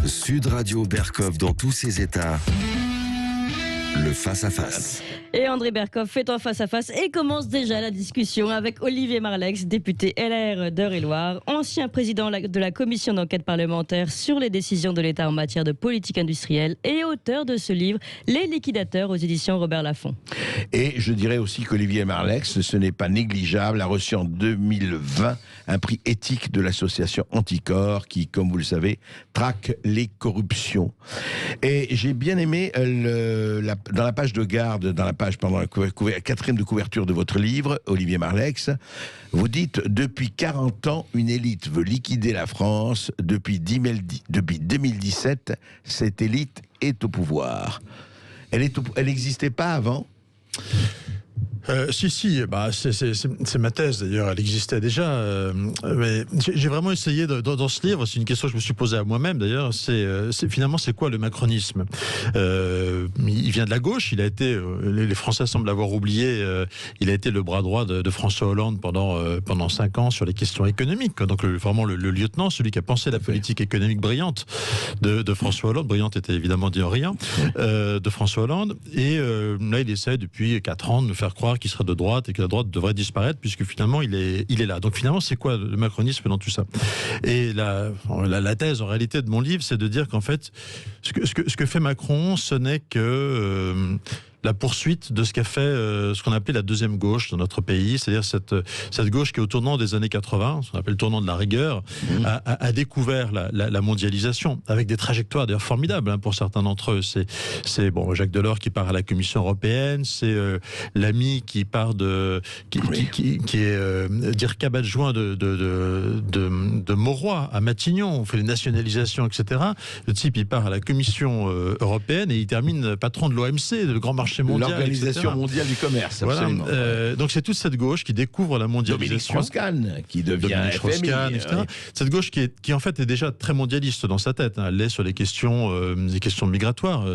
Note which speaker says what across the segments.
Speaker 1: Sud Radio Berkov dans tous ses états. Le face-à-face.
Speaker 2: Et André Berkov fait un face-à-face et commence déjà la discussion avec Olivier Marleix, député LR d'Eure-et-Loir, ancien président de la commission d'enquête parlementaire sur les décisions de l'État en matière de politique industrielle et auteur de ce livre, Les liquidateurs, aux éditions Robert Laffont.
Speaker 3: Et je dirais aussi qu'Olivier Marleix, ce n'est pas négligeable, a reçu en 2020 un prix éthique de l'association Anticor qui, comme vous le savez, traque les corruptions. Et j'ai bien aimé dans la page de garde, pendant la quatrième de couverture de votre livre, Olivier Marleix, vous dites « Depuis 40 ans, une élite veut liquider la France. Depuis 2017, cette élite est au pouvoir. » Elle n'existait pas avant ?
Speaker 4: Si, c'est ma thèse d'ailleurs, elle existait déjà. Mais j'ai vraiment essayé dans ce livre, c'est une question que je me suis posée à moi-même d'ailleurs, finalement c'est quoi le macronisme ? Il vient de la gauche, il a été, les Français semblent l'avoir oublié, il a été le bras droit de François Hollande pendant 5 ans sur les questions économiques. Donc vraiment le lieutenant, celui qui a pensé la politique économique brillante de François Hollande, brillante était évidemment dit en rien, de François Hollande. Et là il essaie depuis 4 ans de nous faire croire qu'il serait de droite et que la droite devrait disparaître puisque finalement il est là. Donc finalement c'est quoi le macronisme dans tout ça ? Et la thèse en réalité de mon livre, c'est de dire qu'en fait ce que fait Macron, ce n'est que la poursuite de ce qu'a fait ce qu'on appelait la deuxième gauche dans notre pays, c'est-à-dire cette gauche qui au tournant des années 80, ce qu'on appelle le tournant de la rigueur, a découvert la mondialisation avec des trajectoires d'ailleurs formidables pour certains d'entre eux. C'est Jacques Delors qui part à la Commission européenne, c'est l'ami qui part qui est d'IRCAB adjoint de Mauroy à Matignon, on fait les nationalisations, etc. Le type il part à la Commission européenne et il termine patron de l'OMC, le grand marché mondial,
Speaker 3: l'Organisation
Speaker 4: etc.
Speaker 3: mondiale du commerce.
Speaker 4: Voilà. Donc c'est toute cette gauche qui découvre la mondialisation.
Speaker 3: Dominique Strauss-Kahn qui devient FMI,
Speaker 4: etc. Cette gauche qui en fait est déjà très mondialiste dans sa tête. Elle est sur les questions migratoires.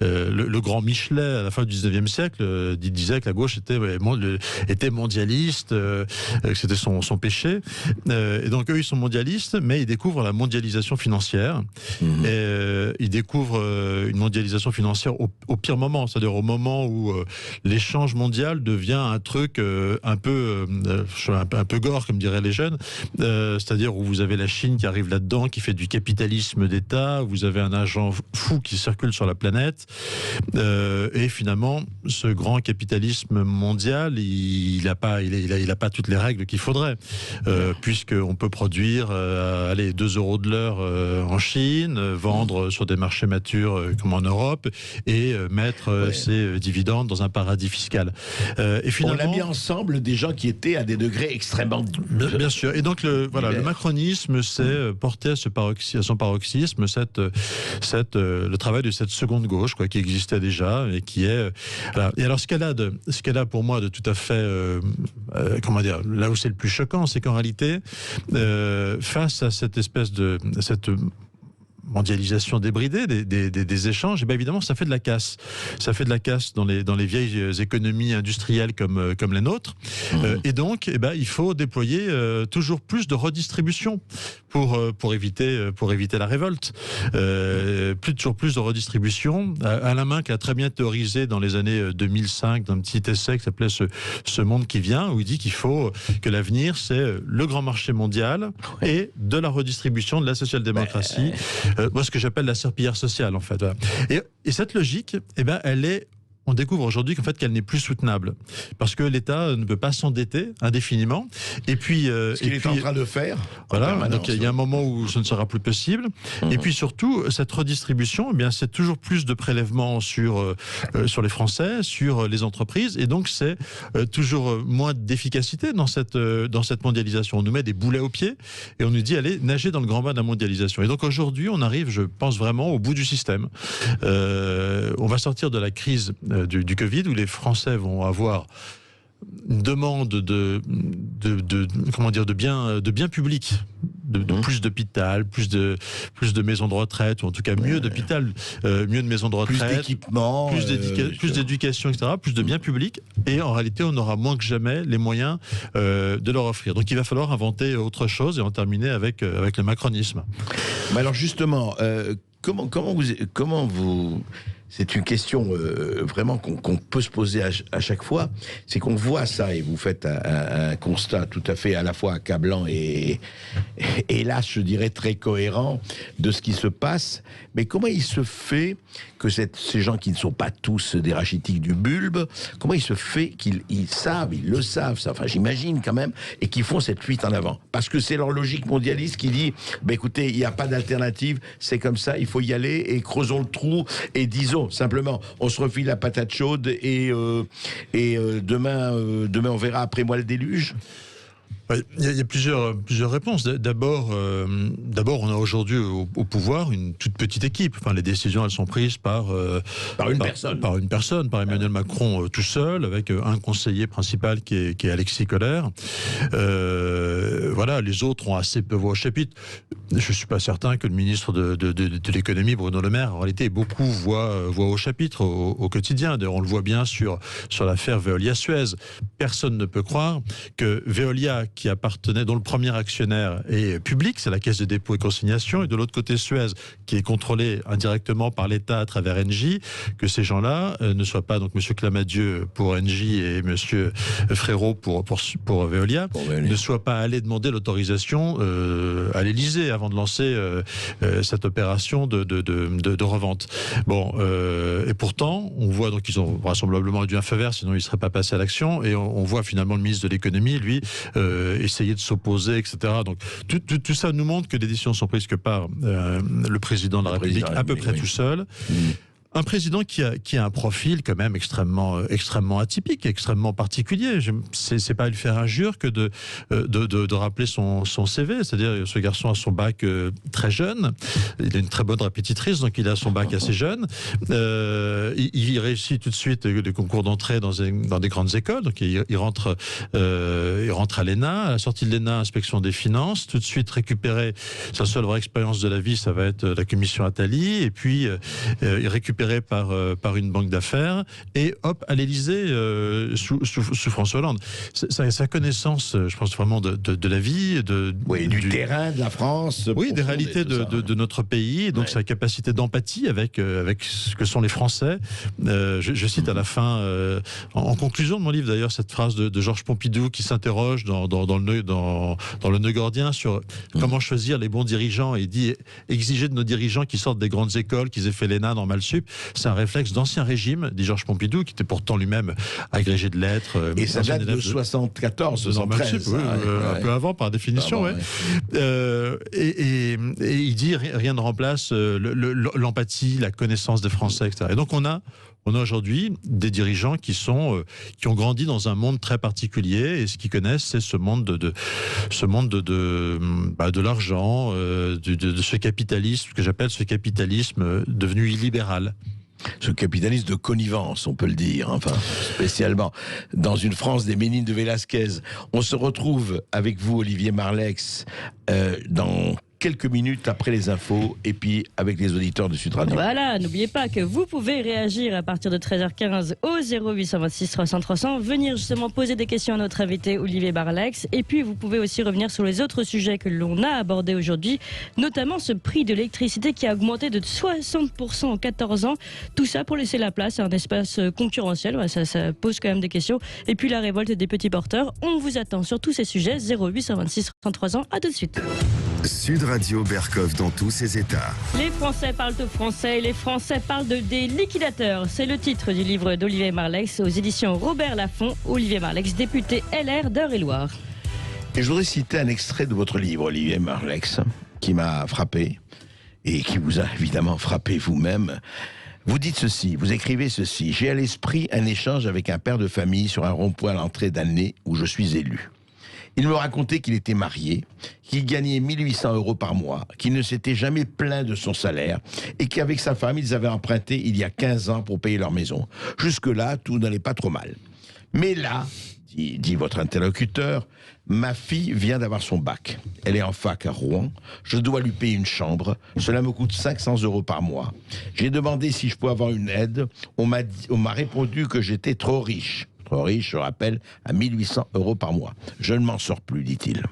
Speaker 4: Le grand Michelet à la fin du 19e siècle disait que la gauche était mondialiste, que c'était son péché. Et donc eux ils sont mondialistes, mais ils découvrent la mondialisation financière. Et ils découvrent une mondialisation financière au pire moment, c'est-à-dire au moment où l'échange mondial devient un truc un peu gore, comme diraient les jeunes, c'est-à-dire où vous avez la Chine qui arrive là-dedans, qui fait du capitalisme d'État, vous avez un agent fou qui circule sur la planète, et finalement, ce grand capitalisme mondial, il n'a pas toutes les règles qu'il faudrait, puisqu'on peut produire 2 € de l'heure en Chine, vendre sur des marchés matures comme en Europe, et mettre ses dividendes dans un paradis fiscal. Et finalement,
Speaker 3: on a mis ensemble des gens qui étaient à des degrés extrêmement...
Speaker 4: Bien sûr. Et donc, le macronisme, c'est porté à son paroxysme, le travail de cette seconde gauche, qui existait déjà, et qui est... Et alors, ce qu'elle a pour moi de tout à fait... là où c'est le plus choquant, c'est qu'en réalité, face à cette espèce de... cette mondialisation débridée des échanges, et bien évidemment ça fait de la casse. Ça fait de la casse dans les vieilles économies industrielles comme les nôtres. Et donc il faut déployer toujours plus de redistribution pour éviter la révolte. Toujours plus de redistribution. Alain Minc a très bien théorisé dans les années 2005 dans un petit essai qui s'appelait Ce monde qui vient, où il dit qu'il faut que l'avenir c'est le grand marché mondial et de la redistribution de la social-démocratie. Moi, ce que j'appelle la serpillière sociale, en fait. Voilà. Et cette logique, on découvre aujourd'hui qu'elle n'est plus soutenable parce que l'État ne peut pas s'endetter indéfiniment. Et puis,
Speaker 3: ce qu'il est en train de faire.
Speaker 4: Voilà. Donc il y a un moment où ce ne sera plus possible. Et puis surtout, cette redistribution, c'est toujours plus de prélèvements sur les Français, sur les entreprises, et donc c'est toujours moins d'efficacité dans cette mondialisation. On nous met des boulets aux pieds et on nous dit allez nager dans le grand bain de la mondialisation. Et donc aujourd'hui, on arrive, je pense vraiment, au bout du système. On va sortir de la crise du Covid, où les Français vont avoir une demande de biens publics plus d'hôpital, plus de maisons de retraite, ou en tout cas mieux d'hôpital, mieux de maisons de retraite,
Speaker 3: plus d'équipements,
Speaker 4: plus d'éducation, etc., plus de biens publics. Et en réalité, on aura moins que jamais les moyens de leur offrir. Donc il va falloir inventer autre chose et en terminer avec le macronisme.
Speaker 3: Mais alors justement, comment vous c'est une question vraiment qu'on peut se poser à chaque fois. C'est qu'on voit ça et vous faites un constat tout à fait à la fois accablant et hélas, je dirais, très cohérent de ce qui se passe. Mais comment il se fait que ces gens qui ne sont pas tous des rachitiques du bulbe, comment il se fait qu'ils le savent, ça, enfin j'imagine quand même, et qu'ils font cette fuite en avant? Parce que c'est leur logique mondialiste qui dit, écoutez, il n'y a pas d'alternative, c'est comme ça, il faut y aller et creusons le trou et disons simplement, on se refile la patate chaude et demain on verra après moi le déluge.
Speaker 4: Il y a plusieurs réponses. D'abord, on a aujourd'hui au pouvoir une toute petite équipe. Enfin, les décisions, elles sont prises par une personne, par Emmanuel Macron tout seul, avec un conseiller principal qui est Alexis Kohler. Voilà, les autres ont assez peu voix au chapitre. Je suis pas certain que le ministre de l'économie, Bruno Le Maire, en réalité, beaucoup voix au chapitre au quotidien. D'ailleurs, on le voit bien sur l'affaire Veolia-Suez. Personne ne peut croire que Veolia, dont le premier actionnaire est public, c'est la Caisse de dépôt et consignation, et de l'autre côté Suez, qui est contrôlé indirectement par l'État à travers Engie, que ces gens-là ne soient pas, donc M. Clamadieu pour Engie et M. Frérot pour Veolia, ne soient pas allés demander l'autorisation à l'Élysée avant de lancer cette opération de revente. Bon, et pourtant, on voit donc qu'ils ont vraisemblablement eu un feu vert, sinon ils ne seraient pas passés à l'action, et on voit finalement le ministre de l'économie, lui, essayer de s'opposer, etc. Donc tout ça nous montre que les décisions sont prises que par le président de la République, à peu près tout seul. Un président qui a un profil quand même extrêmement atypique, extrêmement particulier. C'est pas lui faire injure que de rappeler son CV. C'est-à-dire, ce garçon a son bac très jeune. Il a une très bonne répétitrice, donc il a son bac assez jeune. Il réussit tout de suite des concours d'entrée dans des grandes écoles. Donc il rentre à l'ENA. À la sortie de l'ENA, inspection des finances. Tout de suite récupérer sa seule vraie expérience de la vie, ça va être la commission Attali. Et puis il récupère par une banque d'affaires et hop, à l'Élysée sous François Hollande. Sa connaissance, je pense vraiment de la vie, du
Speaker 3: terrain, de la France.
Speaker 4: Oui, des réalités de notre pays, et donc sa capacité d'empathie avec ce que sont les Français. Je cite à la fin, en conclusion de mon livre d'ailleurs, cette phrase de Georges Pompidou qui s'interroge dans le Nœud Gordien sur comment choisir les bons dirigeants, et il dit exiger de nos dirigeants qui sortent des grandes écoles, qu'ils aient fait l'ENA, Normal Sup, c'est un réflexe d'ancien régime, dit Georges Pompidou, qui était pourtant lui-même agrégé de lettres.
Speaker 3: Et ça date de 74, 73.
Speaker 4: Un peu avant, par définition, et il dit rien ne remplace l'empathie, la connaissance des Français, etc. Et donc on a aujourd'hui des dirigeants qui ont grandi dans un monde très particulier, et ce qu'ils connaissent, c'est ce monde de l'argent, de ce capitalisme, que j'appelle ce capitalisme devenu illibéral.
Speaker 3: Ce capitalisme de connivence, on peut le dire, enfin, spécialement dans une France des Ménines de Velázquez. On se retrouve avec vous, Olivier Marleix, dans quelques minutes après les infos, et puis avec les auditeurs de Sud Radio.
Speaker 2: Voilà, n'oubliez pas que vous pouvez réagir à partir de 13h15 au 0826 300 300, venir justement poser des questions à notre invité Olivier Marleix, et puis vous pouvez aussi revenir sur les autres sujets que l'on a abordés aujourd'hui, notamment ce prix de l'électricité qui a augmenté de 60% en 14 ans, tout ça pour laisser la place à un espace concurrentiel. Ouais, ça pose quand même des questions, et puis la révolte des petits porteurs. On vous attend sur tous ces sujets. 0826 300 300, à tout de suite.
Speaker 1: Sud Radio Berkov dans tous ses états.
Speaker 2: Les Français parlent au français et les Français parlent des liquidateurs. C'est le titre du livre d'Olivier Marleix aux éditions Robert Laffont. Olivier Marleix, député LR d'Eure-et-Loire.
Speaker 3: Et je voudrais citer un extrait de votre livre, Olivier Marleix, qui m'a frappé et qui vous a évidemment frappé vous-même. Vous dites ceci, vous écrivez ceci: j'ai à l'esprit un échange avec un père de famille sur un rond-point à l'entrée d'année où je suis élu. Il me racontait qu'il était marié, qu'il gagnait 1800 € par mois, qu'il ne s'était jamais plaint de son salaire et qu'avec sa femme, ils avaient emprunté il y a 15 ans pour payer leur maison. Jusque-là, tout n'allait pas trop mal. Mais là, dit votre interlocuteur, ma fille vient d'avoir son bac. Elle est en fac à Rouen. Je dois lui payer une chambre. Cela me coûte 500 € par mois. J'ai demandé si je pouvais avoir une aide. On m'a répondu que j'étais trop riche. Trop riche, je rappelle, à 1800 € par mois. Je ne m'en sors plus, dit-il.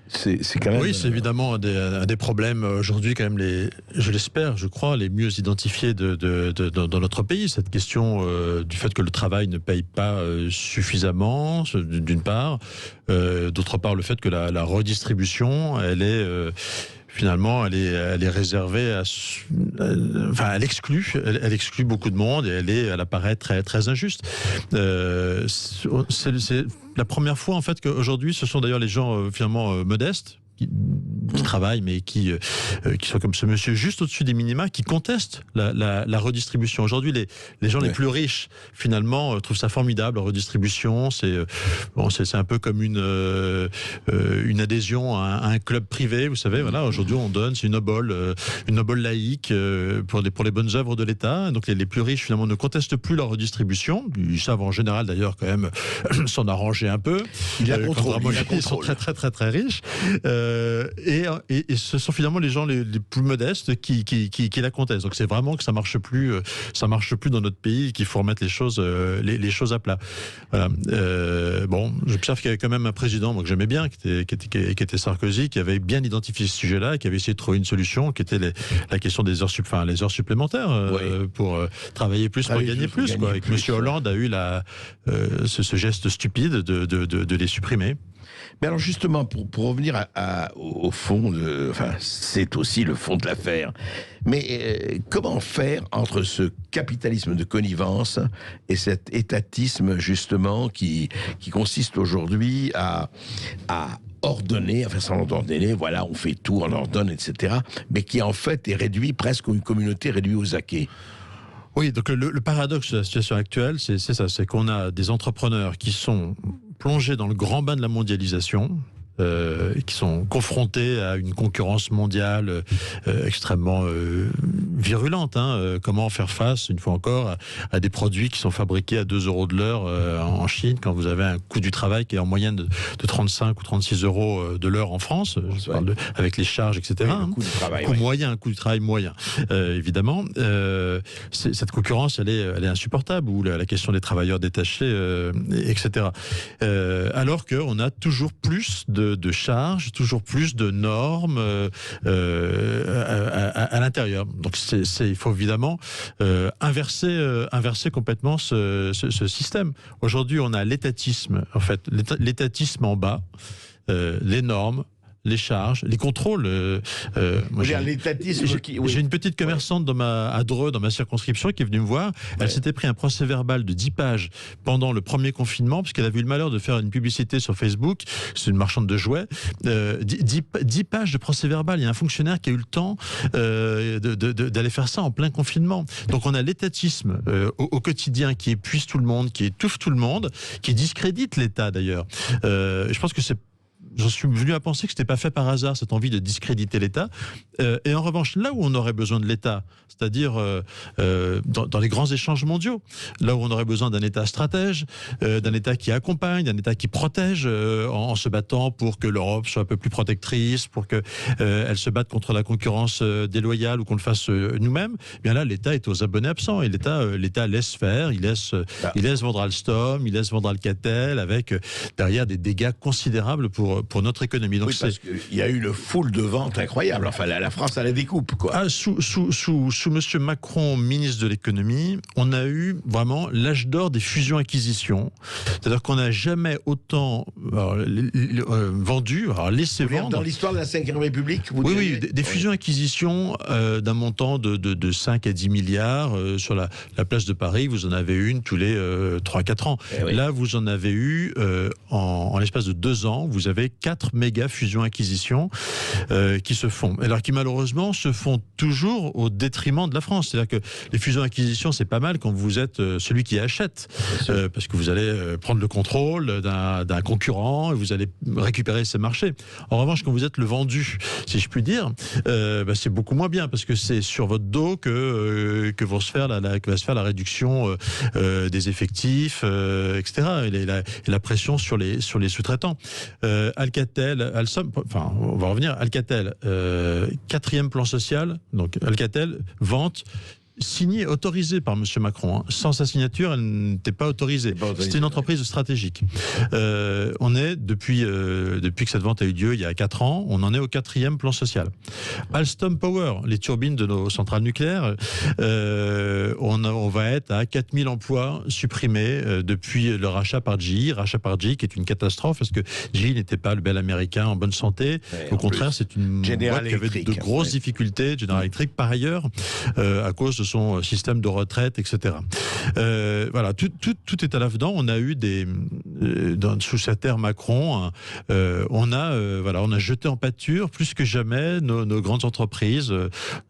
Speaker 3: C'est quand même...
Speaker 4: Oui, c'est évidemment un des problèmes aujourd'hui, quand même, je l'espère, je crois, les mieux identifiés dans notre pays. Cette question du fait que le travail ne paye pas suffisamment, d'une part. D'autre part, le fait que la redistribution, elle est... Finalement, elle est réservée enfin, elle exclut beaucoup de monde et elle apparaît très, très injuste. C'est la première fois, en fait, qu'aujourd'hui, ce sont d'ailleurs les gens, finalement, modestes, qui travaillent, mais qui sont comme ce monsieur juste au-dessus des minima, qui contestent la redistribution. Aujourd'hui, les gens les plus riches, finalement, trouvent ça formidable, la redistribution. C'est un peu comme une adhésion à un club privé, vous savez. Voilà, aujourd'hui, on donne, c'est une obole laïque pour les bonnes œuvres de l'État. Donc, les plus riches, finalement, ne contestent plus la redistribution. Ils savent, en général, d'ailleurs, quand même, s'en arranger un peu. Ils sont très, très, très, très riches. Et ce sont finalement les gens les plus modestes qui la contestent. Donc c'est vraiment que ça marche plus dans notre pays, qu'il faut remettre les choses à plat. Voilà. Bon, j'observe qu'il y avait quand même un président, moi, que j'aimais bien, qui était Sarkozy, qui avait bien identifié ce sujet-là, qui avait essayé de trouver une solution, qui était la question des heures supplémentaires pour travailler plus, pour gagner plus. Quoi. Et que M. Hollande a eu ce geste stupide de les supprimer.
Speaker 3: Mais alors justement, pour revenir au fond, c'est aussi le fond de l'affaire. Mais comment faire entre ce capitalisme de connivence et cet étatisme justement qui consiste aujourd'hui à ordonner, enfin sans ordonner, voilà, on fait tout, on ordonne, etc. Mais qui en fait est réduit presque une communauté réduite aux acquets.
Speaker 4: Oui, donc le paradoxe de la situation actuelle, c'est ça, c'est qu'on a des entrepreneurs qui sont plongés dans le grand bain de la mondialisation, qui sont confrontés à une concurrence mondiale extrêmement virulente. Comment faire face, une fois encore, à des produits qui sont fabriqués à 2 € de l'heure en Chine, quand vous avez un coût du travail qui est en moyenne de 35 ou 36 € de l'heure en France, je parle avec les charges, etc.
Speaker 3: Oui, coût du travail,
Speaker 4: un coût du travail moyen, évidemment. Cette concurrence, elle est insupportable, ou la question des travailleurs détachés, etc. Alors qu'on a toujours plus de charges, toujours plus de normes à l'intérieur. Donc il faut évidemment inverser complètement ce système. Aujourd'hui, on a l'étatisme, en fait, l'étatisme en bas, les normes, les charges, les contrôles.
Speaker 3: L'étatisme
Speaker 4: j'ai une petite commerçante à Dreux, dans ma circonscription, qui est venue me voir. Elle s'était pris un procès verbal de 10 pages pendant le premier confinement, parce qu'elle avait eu le malheur de faire une publicité sur Facebook. C'est une marchande de jouets. 10 pages de procès verbal. Il y a un fonctionnaire qui a eu le temps d'aller faire ça en plein confinement. Donc on a l'étatisme au quotidien qui épuise tout le monde, qui étouffe tout le monde, qui discrédite l'État d'ailleurs. Je pense que j'en suis venu à penser que ce n'était pas fait par hasard, cette envie de discréditer l'État. Et en revanche, là où on aurait besoin de l'État, c'est-à-dire dans les grands échanges mondiaux, là où on aurait besoin d'un État stratège, d'un État qui accompagne, d'un État qui protège, en se battant pour que l'Europe soit un peu plus protectrice, pour qu'elle se batte contre la concurrence déloyale, ou qu'on le fasse nous-mêmes, eh bien là, l'État est aux abonnés absents. Et l'État laisse faire, il laisse vendre Alstom, il laisse vendre Alcatel, avec derrière des dégâts considérables pour notre économie. Donc
Speaker 3: parce qu'il y a eu une foule de ventes incroyable. Enfin, la France à la découpe, quoi.
Speaker 4: Sous M. Macron, ministre de l'économie, on a eu vraiment l'âge d'or des fusions-acquisitions. C'est-à-dire qu'on n'a jamais autant vendu, laissé vendre.
Speaker 3: Dans l'histoire de la Ve République,
Speaker 4: oui, des fusions-acquisitions d'un montant de 5 à 10 milliards. Sur la place de Paris, vous en avez une tous les 3-4 ans. Là, vous en avez eu, en l'espace de 2 ans, vous avez 4 méga fusions-acquisitions qui se font. Alors qui malheureusement se font toujours au détriment de la France. C'est-à-dire que les fusions-acquisitions, c'est pas mal quand vous êtes celui qui achète, parce que vous allez prendre le contrôle d'un concurrent et vous allez récupérer ses marchés. En revanche, quand vous êtes le vendu, si je puis dire, c'est beaucoup moins bien, parce que c'est sur votre dos que va se faire la réduction des effectifs, etc. Et la pression sur les sous-traitants. Alcatel, Alstom, enfin, on va revenir. Alcatel, 4e plan social. Donc, Alcatel, vente. Signée, autorisée par M. Macron. Hein. Sans sa signature, elle n'était pas autorisée. C'était une entreprise stratégique. On est, depuis que cette vente a eu lieu, il y a 4 ans, on en est au 4e plan social. Alstom Power, les turbines de nos centrales nucléaires, on va être à 4000 emplois supprimés depuis le rachat par GE. Rachat par GE qui est une catastrophe, parce que GE n'était pas le bel américain en bonne santé. Au contraire, c'est une boîte qui avait de grosses difficultés, General Electric, par ailleurs, à cause de son système de retraite, etc. Voilà, tout est à l'avenant. On a eu sous cette ère Macron, on a jeté en pâture plus que jamais nos grandes entreprises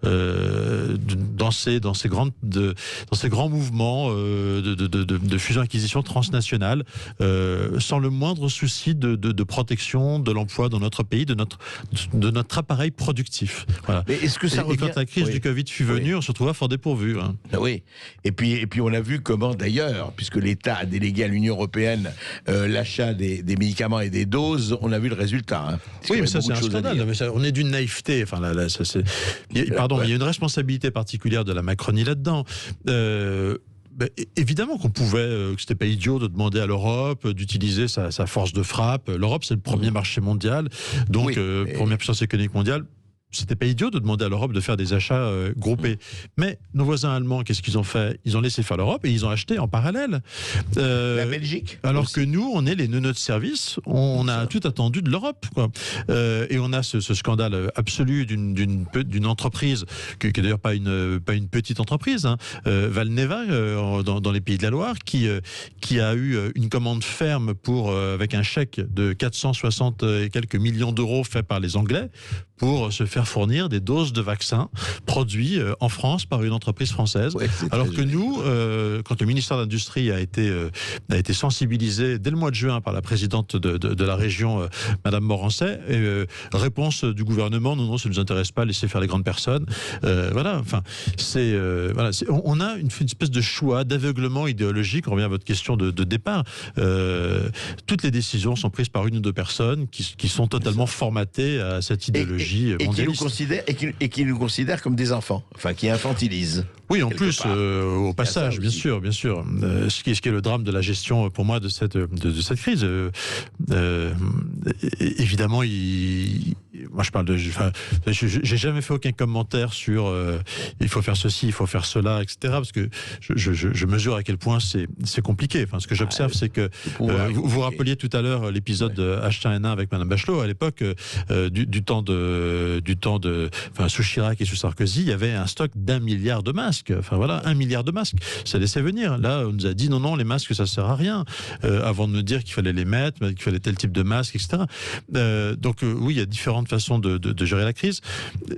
Speaker 4: dans ces grands mouvements de fusion-acquisition transnationale, sans le moindre souci de protection de l'emploi dans notre pays, de notre appareil productif. Voilà.
Speaker 3: Mais est-ce que ça revient...
Speaker 4: quand la crise du Covid fut venue, on se retrouva fort dépourvu. Hein.
Speaker 3: Oui, et puis on a vu comment d'ailleurs, puisque l'État a délégué à l'Union européenne l'achat des médicaments et des doses, on a vu le résultat. Hein,
Speaker 4: oui, mais ça c'est un scandale. Mais ça, on est d'une naïveté. Enfin, il y a une responsabilité particulière de la Macronie là-dedans. Évidemment qu'on pouvait, que c'était pas idiot de demander à l'Europe d'utiliser sa force de frappe. L'Europe, c'est le premier marché mondial, donc première puissance économique mondiale. C'était pas idiot de demander à l'Europe de faire des achats groupés. Mais nos voisins allemands, qu'est-ce qu'ils ont fait? Ils ont laissé faire l'Europe et ils ont acheté en parallèle.
Speaker 3: La Belgique.
Speaker 4: Alors aussi. Que nous, on est les neuneux de service, on a tout attendu de l'Europe. Et on a ce scandale absolu d'une entreprise, qui n'est d'ailleurs pas une petite entreprise, hein, Valneva, dans les Pays de la Loire, qui a eu une commande ferme avec un chèque de 460 et quelques millions d'euros fait par les Anglais pour se faire fournir des doses de vaccins produits en France par une entreprise française. Ouais, alors que nous, quand le ministère de l'Industrie a été sensibilisé dès le mois de juin par la présidente de la région, Madame Morancet, réponse du gouvernement, non, ça ne nous intéresse pas, laissez faire les grandes personnes. Voilà, enfin, on a une espèce de choix, d'aveuglement idéologique. On revient à votre question de départ. Toutes les décisions sont prises par une ou deux personnes qui sont totalement formatées à cette idéologie. Et
Speaker 3: qui nous considèrent comme des enfants, enfin qui infantilisent.
Speaker 4: Oui, en plus, au passage, bien sûr. Ce qui est le drame de la gestion, pour moi, de cette crise. Évidemment, moi je parle j'ai jamais fait aucun commentaire sur il faut faire ceci, il faut faire cela, etc. Parce que je mesure à quel point c'est compliqué. Enfin, ce que j'observe, c'est que vous rappeliez tout à l'heure l'épisode de H1N1 avec Madame Bachelot. À l'époque, du temps de sous Chirac et sous Sarkozy, il y avait un stock d'1 milliard de masques. Enfin voilà, 1 milliard de masques. Ça laissait venir. Là, on nous a dit non, les masques, ça sert à rien. Avant de nous dire qu'il fallait les mettre, qu'il fallait tel type de masque, etc. Donc oui, il y a différentes façons de gérer la crise.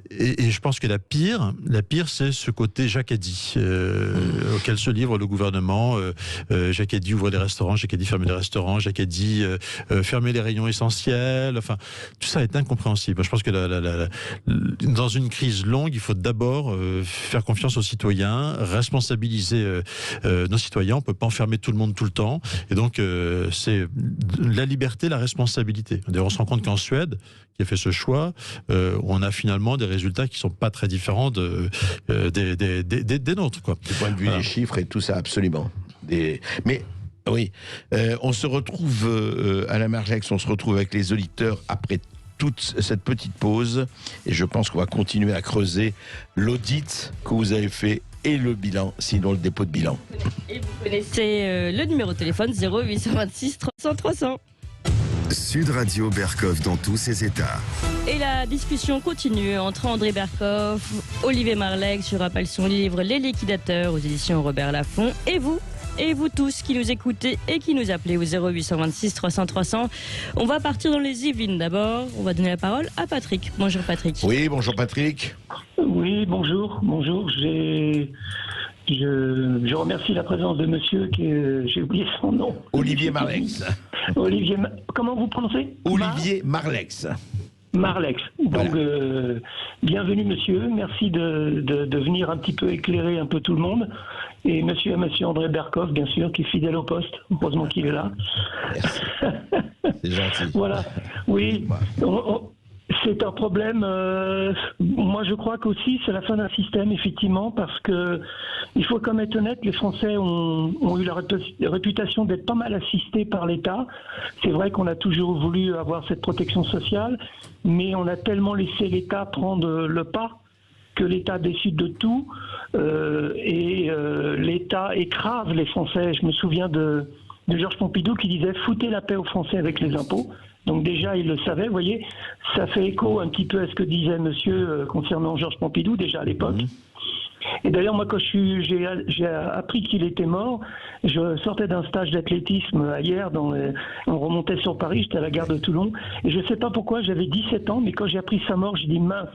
Speaker 4: Et je pense que la pire, c'est ce côté Jacadi auquel se livre le gouvernement. Jacadi ouvre les restaurants, Jacadi ferme les restaurants, Jacadi fermer les rayons essentiels. Enfin, tout ça est incompréhensible. Je pense que dans une crise longue, il faut d'abord faire confiance aux citoyens, responsabiliser nos citoyens. On ne peut pas enfermer tout le monde tout le temps. Et donc, c'est la liberté, la responsabilité. D'ailleurs, on se rend compte qu'en Suède, qui a fait ce choix, on a finalement des résultats qui ne sont pas très différents des nôtres. Quoi.
Speaker 3: Du point de vue des chiffres et tout ça, absolument. Mais oui, on se retrouve, Alain Marlex, on se retrouve avec les auditeurs après toute cette petite pause, et je pense qu'on va continuer à creuser l'audit que vous avez fait et le bilan, sinon le dépôt de bilan.
Speaker 2: Et vous connaissez le numéro de téléphone 0826 300 300.
Speaker 1: Sud Radio Berkov dans tous ses états.
Speaker 2: Et la discussion continue entre André Berkov, Olivier Marlex, je rappelle son livre Les Liquidateurs aux éditions Robert Laffont, et vous, et vous tous qui nous écoutez et qui nous appelez au 0826 300 300. On va partir dans les Yvelines d'abord. On va donner la parole à Patrick. Bonjour Patrick.
Speaker 3: Oui, bonjour Patrick.
Speaker 5: Oui, bonjour. Je remercie la présence de monsieur j'ai oublié son nom.
Speaker 3: Olivier Marlex.
Speaker 5: Comment vous prononcez?
Speaker 3: Olivier Marlex.
Speaker 5: Marlex. Donc, bienvenue monsieur. Merci de venir un petit peu éclairer un peu tout le monde. Et monsieur André Berkoff, bien sûr, qui est fidèle au poste. Heureusement qu'il est là.
Speaker 3: Merci. C'est gentil.
Speaker 5: Voilà. Oui. C'est un problème. Moi, je crois qu'aussi, c'est la fin d'un système, effectivement, parce que il faut quand même être honnête, les Français ont eu la réputation d'être pas mal assistés par l'État. C'est vrai qu'on a toujours voulu avoir cette protection sociale, mais on a tellement laissé l'État prendre le pas que l'État décide de tout et l'État écrase les Français. Je me souviens de Georges Pompidou qui disait « Foutez la paix aux Français avec les impôts ». Donc déjà, il le savait, vous voyez, ça fait écho un petit peu à ce que disait monsieur concernant Georges Pompidou, déjà à l'époque. Et d'ailleurs, moi, quand j'ai appris qu'il était mort, je sortais d'un stage d'athlétisme hier, on remontait sur Paris, j'étais à la gare de Toulon, et je ne sais pas pourquoi, j'avais 17 ans, mais quand j'ai appris sa mort, j'ai dit, mince,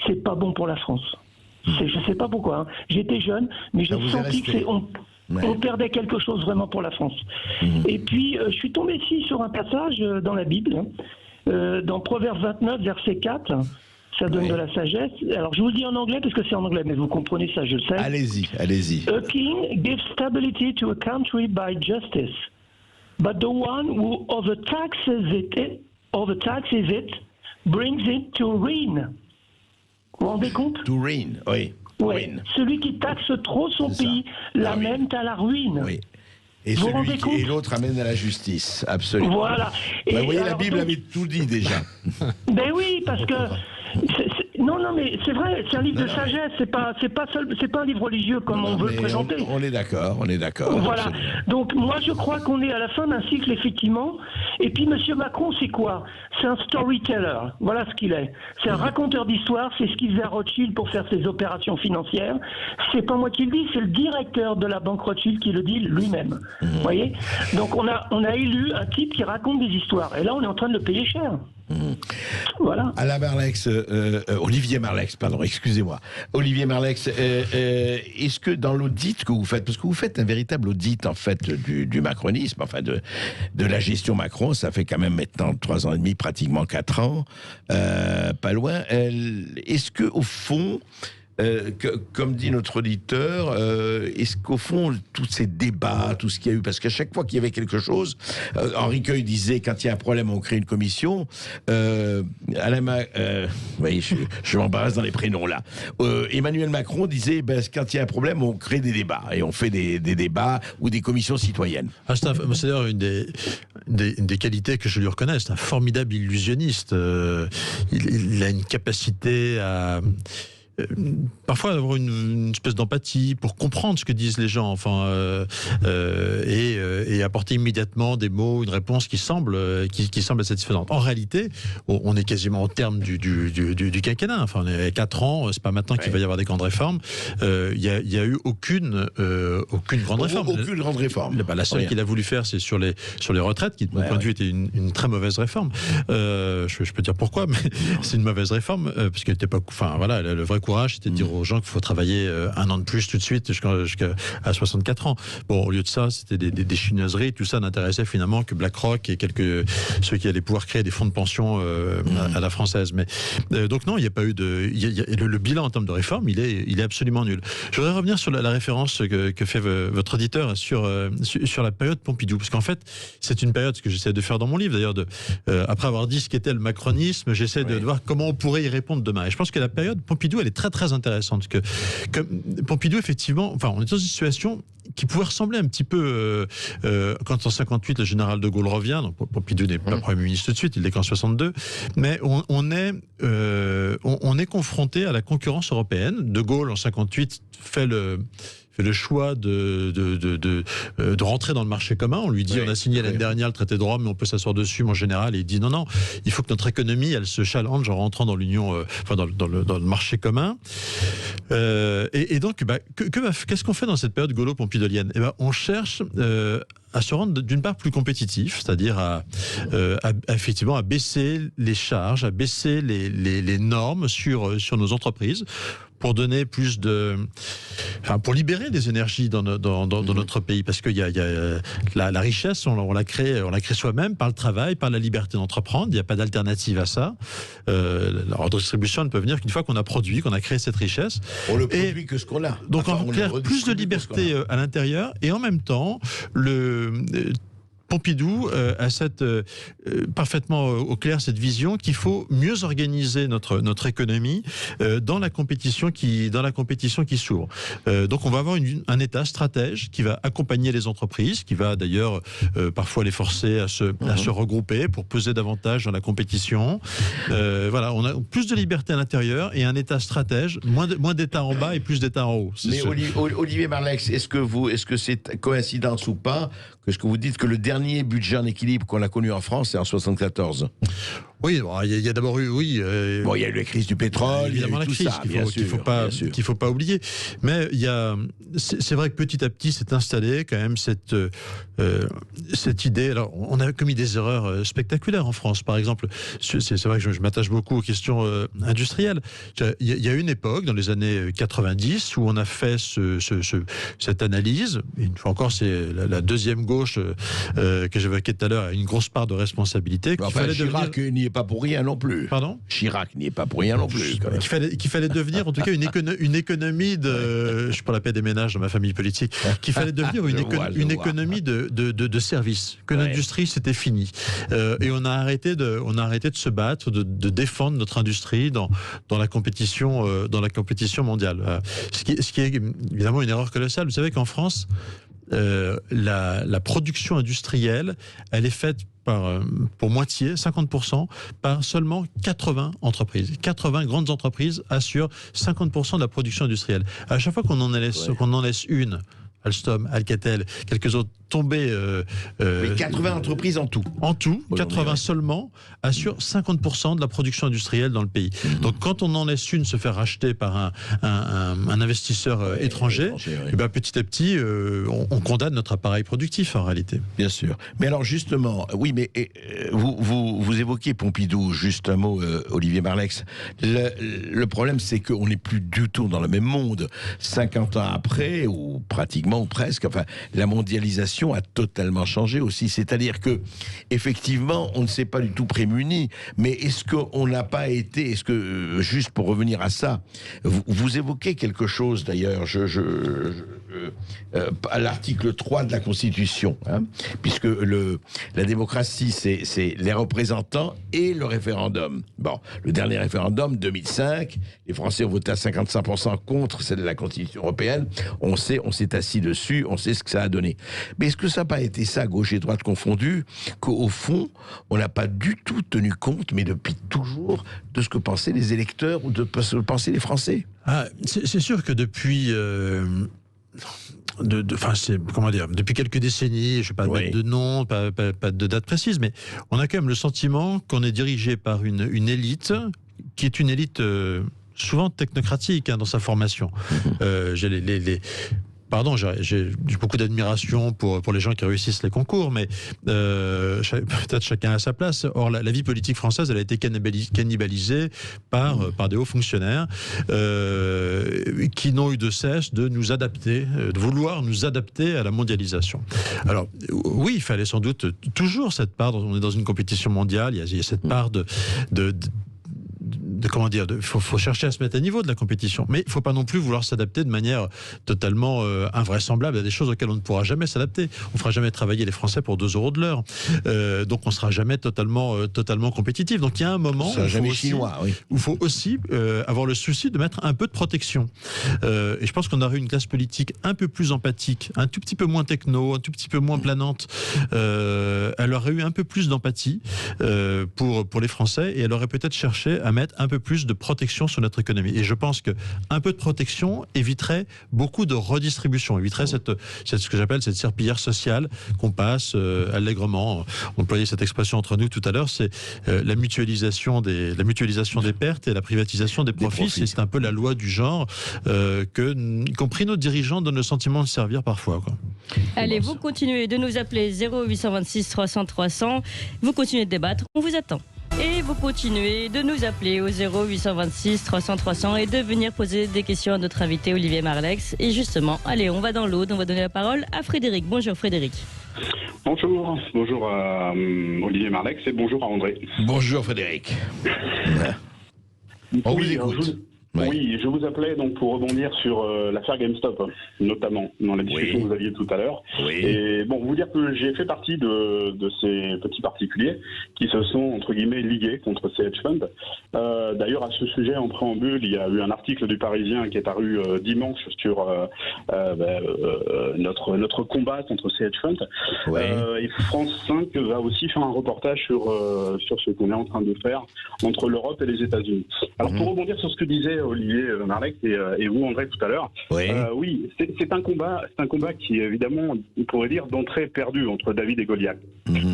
Speaker 5: c'est pas bon pour la France. Je ne sais pas pourquoi, hein. J'étais jeune, mais j'ai senti que on perdait quelque chose vraiment pour la France. Et puis, je suis tombé ici sur un passage dans la Bible, dans Proverbes 29, verset 4. Ça donne de la sagesse. Alors, je vous le dis en anglais parce que c'est en anglais, mais vous comprenez ça, je le sais.
Speaker 3: Allez-y.
Speaker 5: A king gives stability to a country by justice, but the one who overtaxes it brings it to ruin. Vous vous rendez compte?
Speaker 3: To ruin, oui.
Speaker 5: Ouais. Celui qui taxe trop son pays l'amène à la ruine.
Speaker 3: Oui. Et l'autre amène à la justice, absolument.
Speaker 5: Voilà.
Speaker 3: Et vous voyez, la Bible avait tout dit déjà.
Speaker 5: Ben oui, parce que non, mais c'est vrai, c'est un livre de sagesse. C'est pas un livre religieux comme on veut le présenter.
Speaker 3: On est d'accord.
Speaker 5: Voilà. Absolument. Donc moi, je crois qu'on est à la fin d'un cycle effectivement. Et puis Monsieur Macron, c'est quoi? C'est un storyteller. Voilà ce qu'il est. C'est un raconteur d'histoire. C'est ce qu'il faisait à Rothschild pour faire ses opérations financières. C'est pas moi qui le dis, c'est le directeur de la banque Rothschild qui le dit lui-même. Vous voyez? Donc on a élu un type qui raconte des histoires. Et là, on est en train de le payer cher. Voilà.
Speaker 3: Alain Marlex, Olivier Marlex, pardon, excusez-moi. Olivier Marlex, est-ce que dans l'audit que vous faites, parce que vous faites un véritable audit en fait du macronisme, enfin de la gestion Macron, ça fait quand même maintenant 3 ans et demi, pratiquement 4 ans, pas loin. Est-ce que au fond, comme dit notre auditeur, est-ce qu'au fond, tous ces débats, tout ce qu'il y a eu, parce qu'à chaque fois qu'il y avait quelque chose, Henri Queuille disait, quand il y a un problème, on crée une commission. Oui, je m'embarrasse dans les prénoms là. Emmanuel Macron disait, quand il y a un problème, on crée des débats, et on fait des débats ou des commissions citoyennes.
Speaker 4: C'est d'ailleurs une des qualités que je lui reconnais, c'est un formidable illusionniste. Il a une capacité à... parfois avoir une espèce d'empathie pour comprendre ce que disent les gens, et apporter immédiatement des mots, une réponse qui semble satisfaisante. En réalité, on est quasiment au terme du quinquennat. Enfin, on est à 4 ans. C'est pas maintenant qu'il va y avoir des grandes réformes. Il y a eu aucune grande réforme.
Speaker 3: Aucune grande réforme.
Speaker 4: La seule qu'il a voulu faire, c'est sur les retraites, qui de mon point de vue était une très mauvaise réforme. Je peux dire pourquoi, mais c'est une mauvaise réforme parce qu'elle n'était pas. Enfin voilà, le vrai courage, c'était de dire aux gens qu'il faut travailler 1 an de plus tout de suite jusqu'à 64 ans. Bon, au lieu de ça, c'était des chinoiseries. Tout ça n'intéressait finalement que BlackRock et ceux qui allaient pouvoir créer des fonds de pension à la française. Mais donc non, il n'y a pas eu le bilan en termes de réforme, il est absolument nul. Je voudrais revenir sur la référence que fait votre auditeur sur la période Pompidou, parce qu'en fait, c'est une période, ce que j'essaie de faire dans mon livre, d'ailleurs, après avoir dit ce qu'était le macronisme, j'essaie de voir comment on pourrait y répondre demain. Et je pense que la période Pompidou, elle est très très intéressante, parce que comme Pompidou, effectivement, on est dans une situation qui pouvait ressembler un petit peu quand en 58 le général de Gaulle revient. Donc Pompidou n'est pas Premier ministre tout de suite, il l'est qu'en 62, mais on est confronté à la concurrence européenne. De Gaulle en 58 fait le choix de rentrer dans le marché commun. On lui dit, on a signé l'année dernière le traité de Rome, mais on peut s'asseoir dessus, mon général. Et il dit non, il faut que notre économie, elle se challenge en rentrant dans l'union, dans le marché commun. Et donc, qu'est-ce qu'on fait dans cette période gaulo-pompidolienne ? On cherche à se rendre d'une part plus compétitif, c'est-à-dire effectivement à baisser les charges, à baisser les normes sur nos entreprises, pour donner pour libérer des énergies dans notre pays, parce qu'il y a la richesse, on la crée soi-même par le travail, par la liberté d'entreprendre. Il n'y a pas d'alternative à ça. La redistribution ne peut venir qu'une fois qu'on a produit, qu'on a créé cette richesse.
Speaker 3: On le produit que ce qu'on a.
Speaker 4: Donc on clair plus de liberté à l'intérieur, et en même temps Pompidou a parfaitement au clair cette vision qu'il faut mieux organiser notre économie dans la compétition qui s'ouvre. Donc on va avoir un État stratège qui va accompagner les entreprises, qui va d'ailleurs parfois les forcer à se regrouper pour peser davantage dans la compétition. Voilà, on a plus de liberté à l'intérieur et un État stratège, moins d'États en bas et plus d'États en haut.
Speaker 3: Mais Olivier Marleix, est-ce que c'est coïncidence ou pas que ce que vous dites que le dernier budget en équilibre qu'on a connu en France, c'est en 1974 ?
Speaker 4: Oui, il y a d'abord eu,
Speaker 3: il y a eu la crise du pétrole,
Speaker 4: évidemment,
Speaker 3: il y a eu tout ça,
Speaker 4: qu'il faut pas oublier. Mais c'est vrai que petit à petit s'est installée quand même cette idée. Alors, on a commis des erreurs spectaculaires en France. Par exemple, c'est vrai que je m'attache beaucoup aux questions industrielles. Il y a une époque, dans les années 90, où on a fait cette analyse. Et une fois encore, c'est la deuxième gauche que j'évoquais tout à l'heure, a une grosse part de responsabilité.
Speaker 3: Chirac n'y est pas pour rien non plus.
Speaker 4: Pardon ?
Speaker 3: Chirac n'y est pas pour rien non plus.
Speaker 4: Qu'il fallait devenir, en tout cas, une économie de... Je suis pour la paix des ménages dans ma famille politique. Qu'il fallait devenir une économie de services. Que l'industrie, c'était fini. Et on a arrêté de se battre, de défendre notre industrie dans la compétition mondiale. Ce qui est évidemment une erreur colossale. Vous savez qu'en France, la production industrielle, elle est faite pour moitié, 50%, par seulement 80 entreprises. 80 grandes entreprises assurent 50% de la production industrielle. À chaque fois qu'on en laisse une, Alstom, Alcatel, quelques autres tombés...
Speaker 3: Mais 80 entreprises en tout.
Speaker 4: En tout, 80 seulement, assurent 50% de la production industrielle dans le pays. Donc quand on en laisse une se faire racheter par un investisseur étranger, petit à petit, on condamne notre appareil productif en réalité.
Speaker 3: Bien sûr. Mais alors justement, oui, mais vous évoquiez Pompidou, juste un mot, Olivier Marleix. Le problème, c'est qu'on n'est plus du tout dans le même monde. 50 ans après, ou pratiquement, ou presque, enfin, la mondialisation a totalement changé aussi. C'est-à-dire que, effectivement, on ne s'est pas du tout prémuni. Mais est-ce qu'on n'a pas été, juste pour revenir à ça, vous évoquez quelque chose d'ailleurs, à l'article 3 de la Constitution, puisque la démocratie, c'est les représentants et le référendum. Bon, le dernier référendum, 2005, les Français ont voté à 55% contre celle de la Constitution européenne. On s'est assis dessus, on sait ce que ça a donné. Mais est-ce que ça n'a pas été ça, gauche et droite confondus, qu'au fond, on n'a pas du tout tenu compte, mais depuis toujours, de ce que pensaient les électeurs ou de ce que pensaient les Français ?
Speaker 4: C'est sûr que depuis... depuis quelques décennies, je ne vais pas mettre de nom, pas de date précise, mais on a quand même le sentiment qu'on est dirigé par une élite qui est une élite souvent technocratique dans sa formation. J'ai beaucoup d'admiration pour les gens qui réussissent les concours, mais peut-être chacun à sa place. Or, la vie politique française, elle a été cannibalisée par des hauts fonctionnaires qui n'ont eu de cesse de nous adapter, de vouloir nous adapter à la mondialisation. Alors, oui, il fallait sans doute toujours cette part, on est dans une compétition mondiale, il y a cette part faut chercher à se mettre à niveau de la compétition, mais il ne faut pas non plus vouloir s'adapter de manière totalement invraisemblable à des choses auxquelles on ne pourra jamais s'adapter. On ne fera jamais travailler les Français pour 2 € de l'heure, donc on ne sera jamais totalement compétitif. Donc il y a un moment où il faut aussi avoir le souci de mettre un peu de protection. Et je pense qu'on aurait une classe politique un peu plus empathique, un tout petit peu moins techno, un tout petit peu moins planante. Elle aurait eu un peu plus d'empathie pour les Français, et elle aurait peut-être cherché à mettre un peu plus de protection sur notre économie. Et je pense qu'un peu de protection éviterait beaucoup de redistribution, éviterait ce que j'appelle cette serpillière sociale qu'on passe allègrement. On employait cette expression entre nous tout à l'heure, c'est la mutualisation des pertes et la privatisation des profits. C'est un peu la loi du genre que, y compris nos dirigeants, donnent le sentiment de servir parfois, quoi.
Speaker 2: Allez, vous continuez de nous appeler 0826 300 300. Vous continuez de débattre, on vous attend. Et vous continuez de nous appeler au 0826 300 300 et de venir poser des questions à notre invité Olivier Marleix. Et justement, allez, on va dans l'aude, on va donner la parole à Frédéric. Bonjour Frédéric.
Speaker 6: Bonjour à Olivier Marleix et bonjour à André.
Speaker 3: Bonjour Frédéric. On vous écoute.
Speaker 6: Oui, je vous appelais donc pour rebondir sur l'affaire GameStop, notamment dans la discussion que vous aviez tout à l'heure.
Speaker 3: Oui.
Speaker 6: Et bon, vous dire que j'ai fait partie de ces petits particuliers qui se sont, entre guillemets, ligués contre ces hedge funds. D'ailleurs, à ce sujet, en préambule, il y a eu un article du Parisien qui est paru dimanche sur notre combat contre ces hedge funds.
Speaker 3: Oui.
Speaker 6: Et France 5 va aussi faire un reportage sur ce qu'on est en train de faire entre l'Europe et les États-Unis. Alors, pour rebondir sur ce que disait Olivier Marleix et vous, André, tout à l'heure. Oui, c'est un combat qui, évidemment, on pourrait dire d'entrée perdue entre David et Goliath.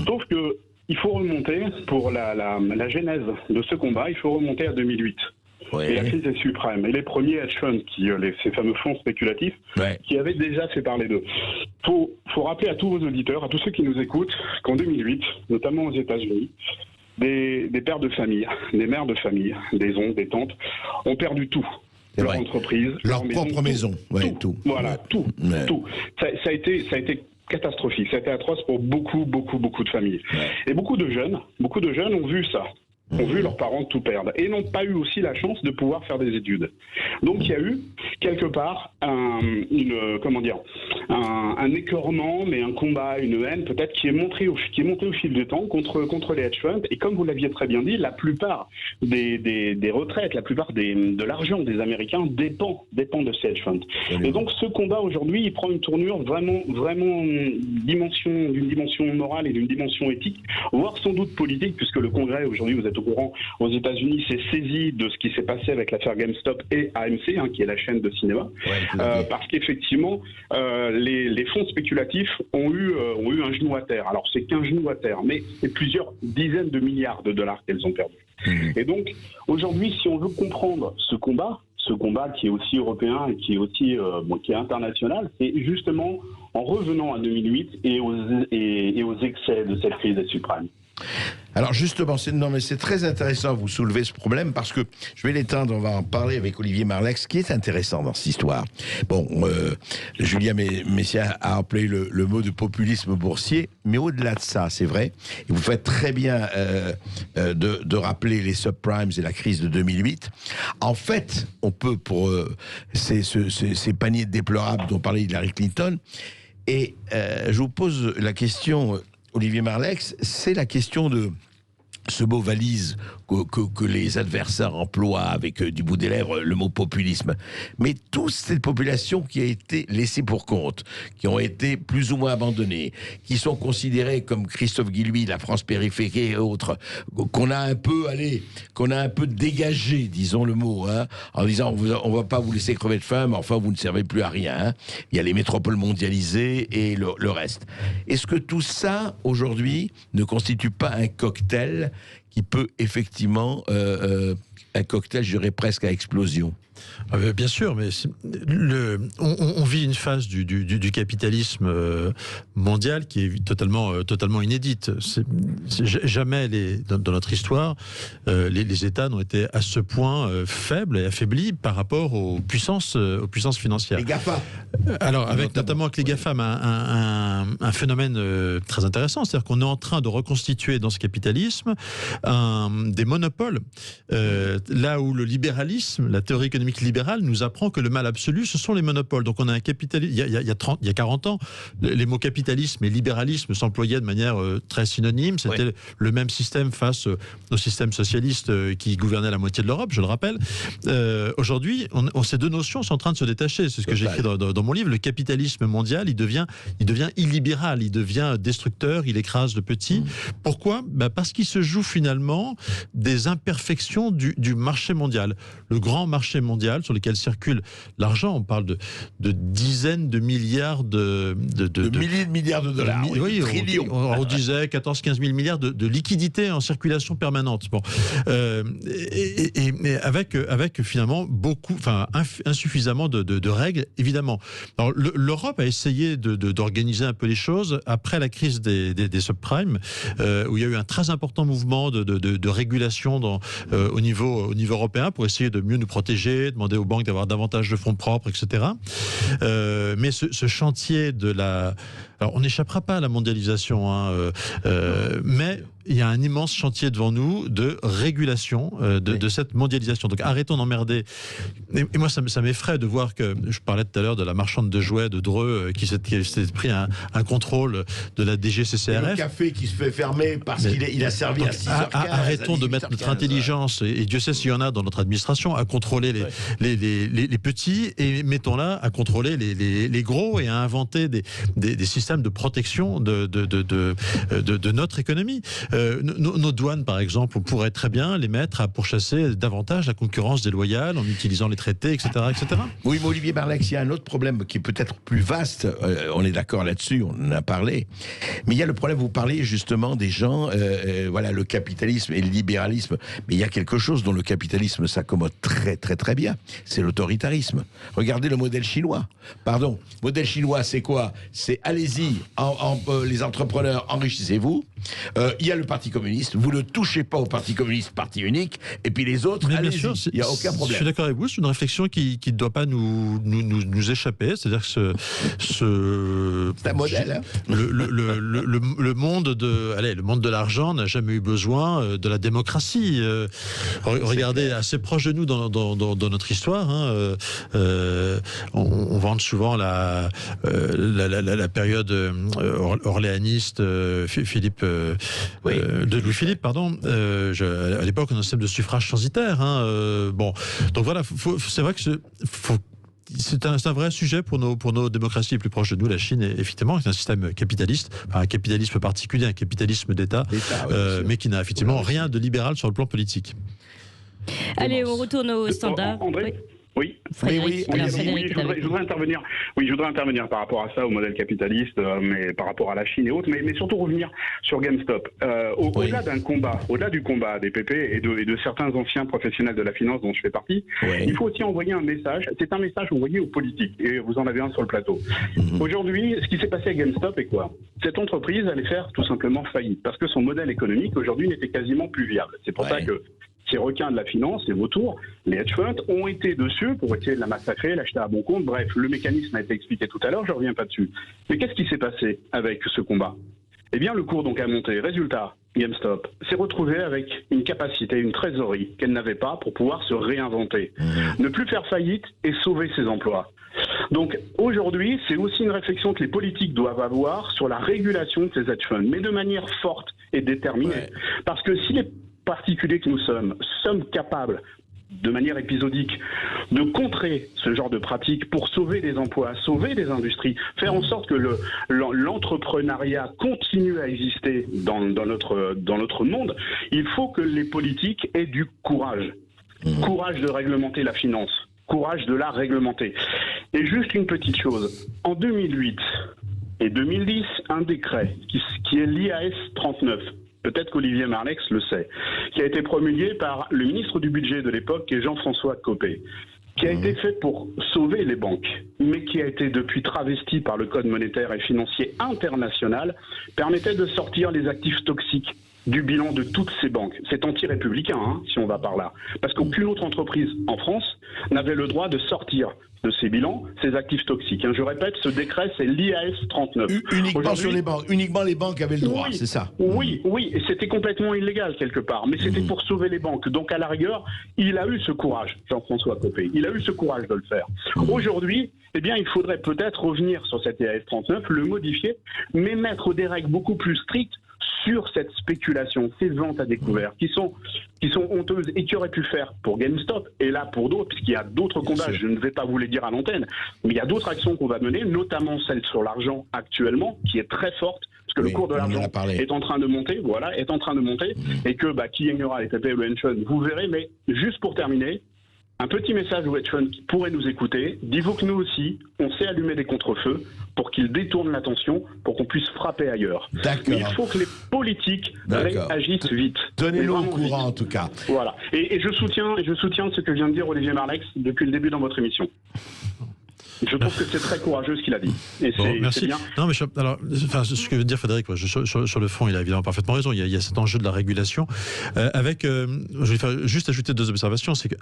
Speaker 6: Sauf que il faut remonter, pour la genèse de ce combat, il faut remonter à 2008. Et la crise des subprimes. Et les premiers hedge funds, ces fameux fonds spéculatifs, qui avaient déjà fait parler d'eux. Faut rappeler à tous vos auditeurs, à tous ceux qui nous écoutent, qu'en 2008, notamment aux États-Unis, des pères de famille, des mères de famille, des oncles, des tantes, ont perdu tout. Leur entreprise,
Speaker 3: leur propre maison. Tout.
Speaker 6: Voilà, tout. Ça a été catastrophique. Ça a été atroce pour beaucoup de familles. Et beaucoup de jeunes ont vu ça. Ont vu leurs parents tout perdre et n'ont pas eu aussi la chance de pouvoir faire des études. Donc il y a eu quelque part un écœurement, mais un combat, une haine peut-être qui est montée au fil du temps contre les hedge funds. Et comme vous l'aviez très bien dit, la plupart des retraites, la plupart de l'argent des Américains dépend de ces hedge funds. Et donc ce combat aujourd'hui, il prend une tournure vraiment d'une dimension morale et d'une dimension éthique, voire sans doute politique, puisque le Congrès aujourd'hui, vous êtes au courant, aux États-Unis, s'est saisi de ce qui s'est passé avec l'affaire GameStop et AMC, qui est la chaîne de cinéma, parce qu'effectivement, les fonds spéculatifs ont eu un genou à terre. Alors c'est qu'un genou à terre, mais c'est plusieurs dizaines de milliards de dollars qu'elles ont perdu. Et donc aujourd'hui, si on veut comprendre ce combat qui est aussi européen et qui est aussi qui est international, c'est justement en revenant à 2008 et aux excès de cette crise des subprimes.
Speaker 3: Alors justement, c'est très intéressant vous soulever ce problème parce que je vais l'éteindre, on va en parler avec Olivier Marleix. Ce qui est intéressant dans cette histoire, Julien Messia a appelé le mot de populisme boursier, mais au-delà de ça, c'est vrai, et vous faites très bien de rappeler les subprimes et la crise de 2008. En fait, on peut, pour ces paniers déplorables dont parlait Hillary Clinton, et je vous pose la question, Olivier Marleix, c'est la question de ce mot valise que les adversaires emploient avec du bout des lèvres, le mot populisme. Mais toute cette population qui a été laissée pour compte, qui ont été plus ou moins abandonnés, qui sont considérés comme Christophe Guilluy, la France périphérique et autres, qu'on a un peu dégagé, disons le mot, en disant on va pas vous laisser crever de faim, mais enfin vous ne servez plus à rien. Il y a les métropoles mondialisées et le reste. Est-ce que tout ça, aujourd'hui, ne constitue pas un cocktail qui peut effectivement, un cocktail, je dirais presque à explosion?
Speaker 4: Bien sûr, mais on vit une phase du capitalisme mondial qui est totalement inédite. Jamais dans notre histoire, les États n'ont été à ce point faibles et affaiblis par rapport aux puissances financières.
Speaker 3: Les GAFA.
Speaker 4: Alors, notamment avec les GAFAM, un phénomène très intéressant, c'est-à-dire qu'on est en train de reconstituer dans ce capitalisme des monopoles, là où le libéralisme, la théorie économique économique libérale nous apprend que le mal absolu, ce sont les monopoles. Donc on a un capitalisme. Il y a 40 ans, les mots capitalisme et libéralisme s'employaient de manière très synonyme. C'était le même système face au système socialiste qui gouvernait la moitié de l'Europe, je le rappelle. Aujourd'hui, ces deux notions sont en train de se détacher. C'est ce que j'écris dans mon livre. Le capitalisme mondial, il devient illibéral, il devient destructeur, il écrase le petit. Pourquoi ? Parce qu'il se joue finalement des imperfections du marché mondial. Le grand marché mondial sur lequel circule l'argent, on parle de dizaines de milliards de
Speaker 3: milliers de milliards de dollars.
Speaker 4: Oui,
Speaker 3: trillions.
Speaker 4: On disait 14-15 000 milliards de liquidités en circulation permanente. Bon. Et avec finalement insuffisamment de règles, évidemment. Alors, l'Europe a essayé d'organiser un peu les choses après la crise des subprimes, où il y a eu un très important mouvement de régulation au niveau européen pour essayer de mieux nous protéger, demander aux banques d'avoir davantage de fonds propres, etc. Mais ce chantier alors on n'échappera pas à la mondialisation, mais il y a un immense chantier devant nous de régulation de cette mondialisation. Donc arrêtons d'emmerder. Et moi, ça m'effraie de voir que, je parlais tout à l'heure de la marchande de jouets de Dreux qui s'est pris un contrôle de la DGCCRF.
Speaker 3: Le café qui se fait fermer parce qu'il a servi à 6h15.
Speaker 4: Arrêtons de mettre notre intelligence, et Dieu sait s'il y en a dans notre administration, à contrôler les petits, et mettons-la à contrôler les gros et à inventer des systèmes de protection de notre économie. Nos douanes, par exemple, on pourrait très bien les mettre à pourchasser davantage la concurrence déloyale en utilisant les traités, etc. etc.
Speaker 3: Oui, mais Olivier Marleix, il y a un autre problème qui est peut-être plus vaste, on est d'accord là-dessus, on en a parlé, mais il y a le problème, vous parlez justement des gens, voilà, le capitalisme et le libéralisme, mais il y a quelque chose dont le capitalisme s'accommode très très très bien, c'est l'autoritarisme. Regardez le modèle chinois. Pardon, modèle chinois, c'est quoi ? C'est allez-y, les entrepreneurs, enrichissez-vous. Il y a le Parti communiste, vous ne touchez pas au Parti communiste, parti unique, et puis les autres, allez-y, il n'y a aucun problème.
Speaker 4: Je suis d'accord avec vous, c'est une réflexion qui ne doit pas nous échapper, c'est-à-dire que
Speaker 3: c'est un modèle. Hein.
Speaker 4: Le monde de l'argent n'a jamais eu besoin de la démocratie. Regardez, assez proche de nous dans notre histoire, on vante souvent la période orléaniste, de Louis-Philippe, pardon. À l'époque, on a un système de suffrage censitaire. Bon, donc voilà, c'est vrai que c'est un vrai sujet pour nos démocraties les plus proches de nous. La Chine, effectivement, c'est un système capitaliste, un capitalisme particulier, un capitalisme d'État, mais qui n'a effectivement rien de libéral sur le plan politique.
Speaker 2: Allez, on retourne au standard.
Speaker 6: Oui.
Speaker 2: Frédéric,
Speaker 6: je voudrais intervenir. Oui, je voudrais intervenir par rapport à ça, au modèle capitaliste, mais par rapport à la Chine et autres, mais surtout revenir sur GameStop. Au-delà du combat des PP et de certains anciens professionnels de la finance dont je fais partie, il faut aussi envoyer un message. C'est un message envoyé aux politiques, et vous en avez un sur le plateau. Aujourd'hui, ce qui s'est passé à GameStop est quoi ? Cette entreprise allait faire tout simplement faillite, parce que son modèle économique aujourd'hui n'était quasiment plus viable. C'est pour ça que ces requins de la finance, ces vautours, les hedge funds, ont été dessus pour essayer de la massacrer, l'acheter à bon compte. Bref, le mécanisme a été expliqué tout à l'heure, je ne reviens pas dessus. Mais qu'est-ce qui s'est passé avec ce combat ? Eh bien, le cours donc a monté. Résultat, GameStop s'est retrouvé avec une capacité, une trésorerie qu'elle n'avait pas pour pouvoir se réinventer. Ne plus faire faillite et sauver ses emplois. Donc aujourd'hui, c'est aussi une réflexion que les politiques doivent avoir sur la régulation de ces hedge funds, mais de manière forte et déterminée. Parce que si les particuliers que nous sommes capables, de manière épisodique, de contrer ce genre de pratiques pour sauver des emplois, sauver des industries, faire en sorte que l'entrepreneuriat continue à exister dans notre monde, il faut que les politiques aient du courage. Courage de réglementer la finance, courage de la réglementer. Et juste une petite chose, en 2008 et 2010, un décret qui est l'IAS 39, peut-être qu'Olivier Marleix le sait, qui a été promulgué par le ministre du Budget de l'époque, qui est Jean-François Copé, qui a été fait pour sauver les banques, mais qui a été depuis travesti par le Code monétaire et financier international, permettait de sortir les actifs toxiques du bilan de toutes ces banques. C'est anti-républicain, hein, si on va par là. Parce qu'aucune autre entreprise en France n'avait le droit de sortir de ces bilans, ces actifs toxiques. Je répète, ce décret, c'est l'IAS 39.
Speaker 3: Uniquement sur les banques. Uniquement les banques avaient le droit,
Speaker 6: oui,
Speaker 3: c'est ça?
Speaker 6: Oui, et c'était complètement illégal quelque part, mais c'était pour sauver les banques. Donc à la rigueur, il a eu ce courage, Jean-François Copé. Il a eu ce courage de le faire. Aujourd'hui, eh bien, il faudrait peut-être revenir sur cet IAS 39, le modifier, mais mettre des règles beaucoup plus strictes sur cette spéculation, ces ventes à découvert, qui sont honteuses et qui auraient pu faire pour GameStop, et là pour d'autres, puisqu'il y a d'autres combats, je ne vais pas vous les dire à l'antenne, mais il y a d'autres actions qu'on va mener, notamment celle sur l'argent actuellement, qui est très forte, parce que le cours de l'argent est en train de monter, et que qui gagnera les TP ou le hedge fund, vous verrez, mais juste pour terminer, un petit message aux hedge funds qui pourraient nous écouter. Dis-vous que nous aussi, on sait allumer des contre-feux pour qu'ils détournent l'attention, pour qu'on puisse frapper ailleurs. Mais il faut que les politiques réagissent vite.
Speaker 3: Donnez-nous au courant, en tout cas.
Speaker 6: Voilà. Et je soutiens ce que vient de dire Olivier Marleix depuis le début dans votre émission. Je trouve que c'est très courageux ce qu'il a dit. Et c'est bien.
Speaker 4: Non, mais ce que veut dire Frédéric, sur le fond, il a évidemment parfaitement raison. Il y a cet enjeu de la régulation. Je vais faire juste ajouter 2 observations. C'est que,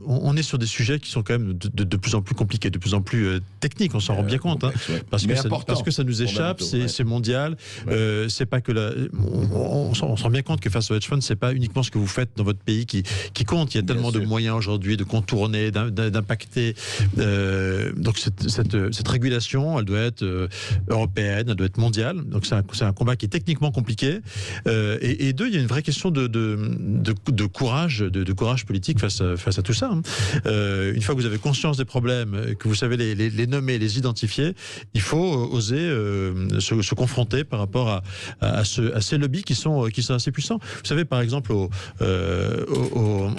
Speaker 4: on est sur des sujets qui sont quand même de plus en plus compliqués, de plus en plus techniques. On s'en rend bien compte. Parce que ça nous échappe, c'est mondial. C'est pas que on se rend bien compte que face au hedge fund, c'est pas uniquement ce que vous faites dans votre pays qui compte. Il y a tellement de moyens aujourd'hui de contourner, d'impacter. Donc cette régulation, elle doit être européenne, elle doit être mondiale. Donc c'est un combat qui est techniquement compliqué. Et 2, il y a une vraie question de courage, de courage politique face à tout ça. Une fois que vous avez conscience des problèmes, que vous savez les nommer, les identifier, il faut oser se confronter par rapport à ces lobbies qui sont assez puissants. Vous savez, par exemple, en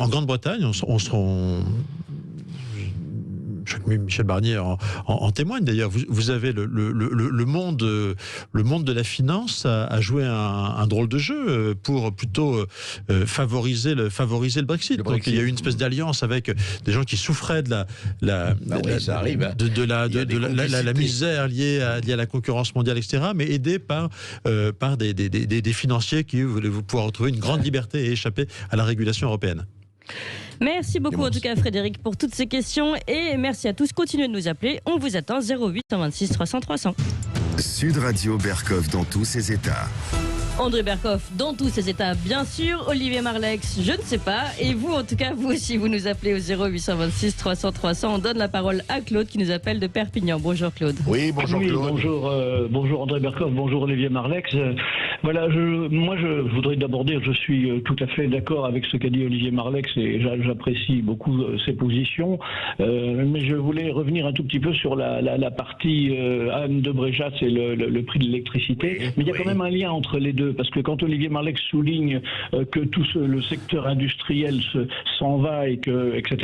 Speaker 4: Grande-Bretagne, je crois que Michel Barnier en témoigne d'ailleurs. Vous avez le monde de la finance a joué un drôle de jeu pour plutôt favoriser le Brexit. Donc il y a eu une espèce d'alliance avec des gens qui souffraient de la misère liée à la concurrence mondiale, etc., mais aidés par des financiers qui voulaient pouvoir retrouver une grande liberté et échapper à la régulation européenne.
Speaker 2: Merci beaucoup en tout cas Frédéric pour toutes ces questions et merci à tous. Continuez de nous appeler. On vous attend 08 126 300 300.
Speaker 1: Sud Radio Berkov dans tous ses états.
Speaker 2: André Berkoff dans tous ses états, bien sûr. Olivier Marleix, je ne sais pas. Et vous, en tout cas, vous aussi, vous nous appelez au 0826 300 300. On donne la parole à Claude qui nous appelle de Perpignan. Bonjour Claude.
Speaker 3: Oui, bonjour Claude.
Speaker 5: Bonjour André Berkoff, bonjour Olivier Marleix. Voilà, je voudrais d'abord dire que je suis tout à fait d'accord avec ce qu'a dit Olivier Marleix et j'apprécie beaucoup ses positions. Mais je voulais revenir un tout petit peu sur la partie Anne de Bréjas et le prix de l'électricité. Mais il y a quand même un lien entre les deux. Parce que quand Olivier Marleix souligne que tout le secteur industriel s'en va et que, etc.,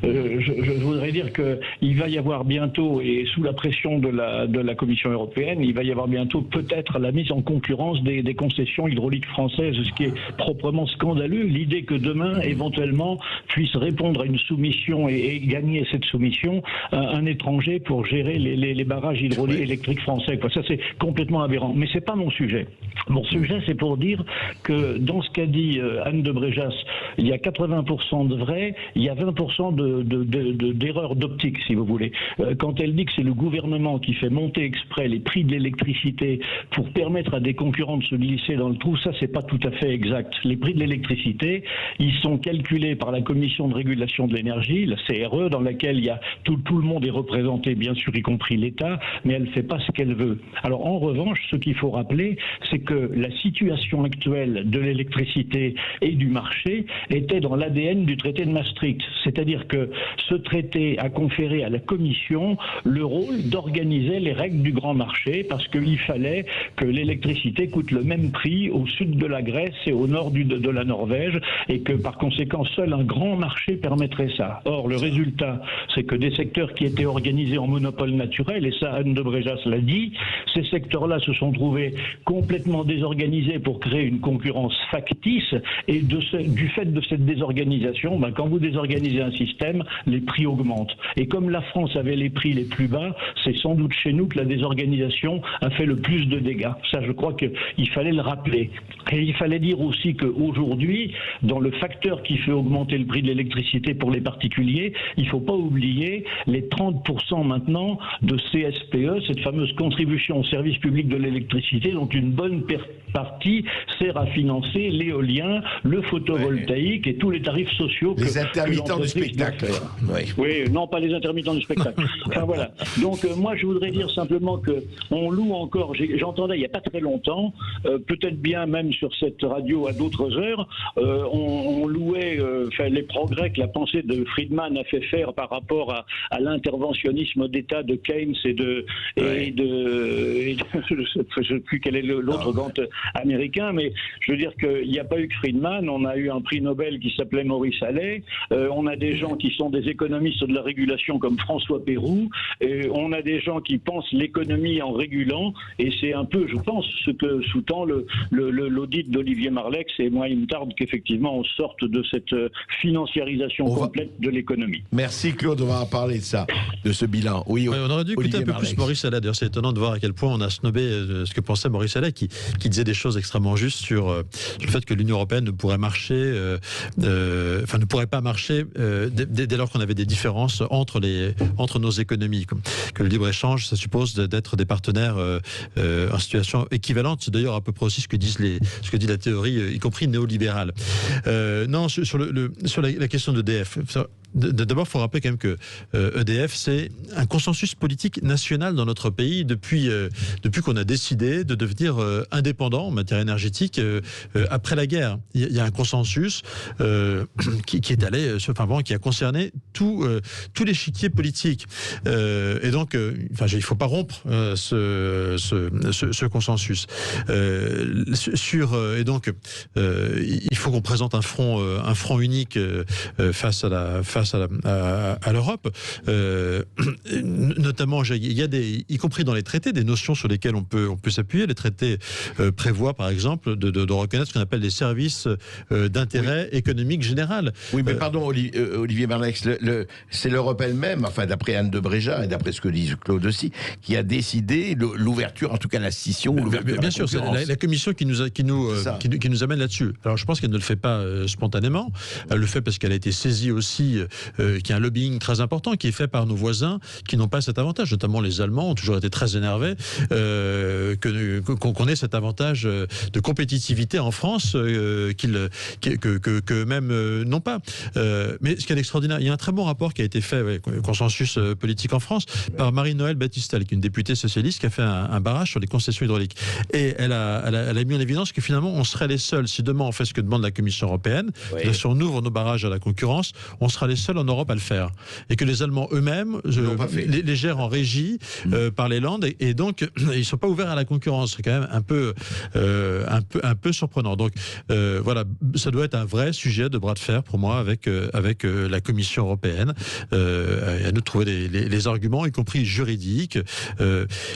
Speaker 5: je voudrais dire qu'il va y avoir bientôt, et sous la pression de la Commission européenne, il va y avoir bientôt peut-être la mise en concurrence des concessions hydrauliques françaises, ce qui est proprement scandaleux. L'idée que demain, éventuellement, puisse répondre à une soumission et gagner cette soumission un étranger pour gérer les barrages hydrauliques électriques français. Ça, c'est complètement aberrant. Mais c'est pas mon sujet. Mon sujet, c'est pour dire que dans ce qu'a dit Anne de Bréjas, il y a 80% de vrai, il y a 20% d'erreurs d'optique, si vous voulez. Quand elle dit que c'est le gouvernement qui fait monter exprès les prix de l'électricité pour permettre à des concurrents de se glisser dans le trou, ça, c'est pas tout à fait exact. Les prix de l'électricité, ils sont calculés par la Commission de régulation de l'énergie, la CRE, dans laquelle il y a tout le monde est représenté, bien sûr, y compris l'État, mais elle fait pas ce qu'elle veut. Alors, en revanche, ce qu'il faut rappeler, c'est que la situation actuelle de l'électricité et du marché était dans l'ADN du traité de Maastricht. C'est-à-dire que ce traité a conféré à la Commission le rôle d'organiser les règles du grand marché parce qu'il fallait que l'électricité coûte le même prix au sud de la Grèce et au nord de la Norvège et que par conséquent seul un grand marché permettrait ça. Or le résultat, c'est que des secteurs qui étaient organisés en monopole naturel, et ça Anne de Bréjas l'a dit, ces secteurs-là se sont trouvés complètement désorganisés pour créer une concurrence factice et du fait de cette désorganisation, quand vous désorganisez un système, les prix augmentent. Et comme la France avait les prix les plus bas, c'est sans doute chez nous que la désorganisation a fait le plus de dégâts. Ça, je crois qu'il
Speaker 7: il fallait le rappeler. Et il fallait dire aussi qu'aujourd'hui, dans le facteur qui fait augmenter le prix de l'électricité pour les particuliers, il ne faut pas oublier les 30% maintenant de CSPE, cette fameuse contribution au service public de l'électricité, dont une bonne partie sert à financer l'éolien, le photovoltaïque et tous les tarifs sociaux
Speaker 3: les intermittents du spectacle.
Speaker 7: Oui, non, pas les intermittents du spectacle. Enfin voilà. Donc moi, je voudrais dire simplement que on loue encore. J'entendais il n'y a pas très longtemps, peut-être bien même sur cette radio à d'autres heures, on louait les progrès que la pensée de Friedman a fait faire par rapport à l'interventionnisme d'État de Keynes je ne sais plus quel est l'autre grand américain, mais je veux dire qu'il n'y a pas eu que Friedman, on a eu un prix Nobel qui s'appelait Maurice Allais, on a des gens qui sont des économistes de la régulation comme François Pérou, et on a des gens qui pensent l'économie en régulant, et c'est un peu, je pense, ce que sous-tend l'audit d'Olivier Marleix, et moi il me tarde qu'effectivement on sorte de cette financiarisation complète de l'économie.
Speaker 3: Merci Claude, on va en parler de ça, de ce bilan. Oui,
Speaker 4: on aurait dû écouter un peu plus Maurice Allais. D'ailleurs, c'est étonnant de voir à quel point on a snobé ce que pensait Maurice Allais, qui disait des choses extrêmement justes sur le fait que l'Union européenne ne pourrait marcher, ne pourrait pas marcher dès lors qu'on avait des différences entre nos économies. Que le libre-échange, ça suppose d'être des partenaires en situation équivalente. C'est d'ailleurs à peu près aussi ce que dit la théorie, y compris néolibérale. Non, sur la question d'EDF. D'abord, il faut rappeler quand même que EDF, c'est un consensus politique national dans notre pays depuis qu'on a décidé de devenir indépendant en matière énergétique après la guerre. Il y a un consensus qui est allé, qui a concerné tout l'échiquier politique. Et donc, il ne faut pas rompre ce consensus. Et donc, il faut qu'on présente un front unique face à l'Europe, notamment il y a y compris dans les traités, des notions sur lesquelles on peut s'appuyer. Les traités prévoient par exemple de reconnaître ce qu'on appelle les services d'intérêt économique général.
Speaker 3: Oui, mais pardon Olivier Marleix, c'est l'Europe elle-même, enfin d'après Anne de Bréja et d'après ce que dit Claude aussi, qui a décidé l'ouverture, en tout cas la scission, l'ouverture.
Speaker 4: Bien sûr, c'est la Commission qui nous amène là-dessus. Alors je pense qu'elle ne le fait pas spontanément. Elle le fait parce qu'elle a été saisie aussi qu'il y a un lobbying très important qui est fait par nos voisins qui n'ont pas cet avantage, notamment les Allemands ont toujours été très énervés qu'on ait cet avantage de compétitivité en France qu'eux-mêmes n'ont pas. Mais ce qui est extraordinaire, il y a un très bon rapport qui a été fait, consensus politique en France, par Marie-Noëlle Battistel, qui est une députée socialiste qui a fait un barrage sur les concessions hydrauliques. Et elle a mis en évidence que finalement on serait les seuls, si demain on fait ce que demande la Commission européenne, si on ouvre nos barrages à la concurrence, on sera les seuls en Europe à le faire, et que les Allemands eux-mêmes les gèrent en régie par les Landes, et donc ils sont pas ouverts à la concurrence. C'est quand même un peu surprenant. Donc voilà, ça doit être un vrai sujet de bras de fer pour moi avec la Commission européenne, à nous trouver les arguments, y compris juridiques,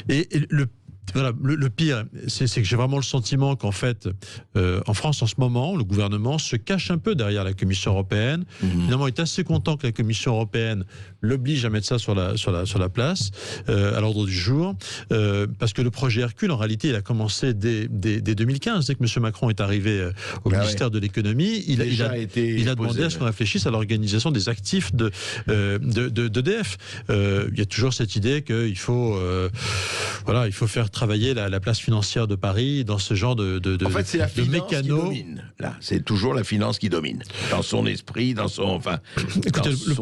Speaker 4: et le pire, c'est que j'ai vraiment le sentiment qu'en fait, en France en ce moment, le gouvernement se cache un peu derrière la Commission européenne. Finalement, il est assez content que la Commission européenne l'oblige à mettre ça sur la place, à l'ordre du jour, parce que le projet Hercule, en réalité, il a commencé dès 2015, dès que M. Macron est arrivé au ministère de l'économie. Il a demandé à ce qu'on réfléchisse à l'organisation des actifs d'EDF. Il y a toujours cette idée qu'il faut faire travailler la place financière de Paris dans ce genre de
Speaker 3: en fait, c'est la finance
Speaker 4: mécano.
Speaker 3: Qui domine. Là, c'est toujours la finance qui domine. Dans son esprit, dans son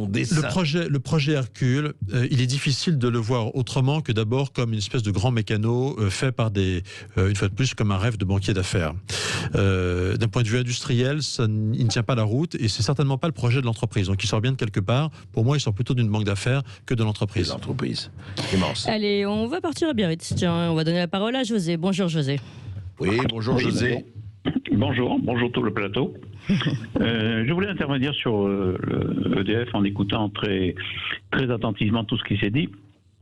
Speaker 3: dessin.
Speaker 4: Le projet Hercule, il est difficile de le voir autrement que d'abord comme une espèce de grand mécano fait par une fois de plus, comme un rêve de banquier d'affaires. D'un point de vue industriel, il ne tient pas la route, et c'est certainement pas le projet de l'entreprise. Donc il sort bien de quelque part. Pour moi, il sort plutôt d'une banque d'affaires que de l'entreprise.
Speaker 3: L'entreprise. Immense.
Speaker 2: Allez, on va partir à Biarritz. Tiens, on va donner la parole à José. Bonjour José.
Speaker 3: Oui, bonjour José.
Speaker 8: Bonjour tout le plateau. Je voulais intervenir sur le EDF en écoutant très, très attentivement tout ce qui s'est dit.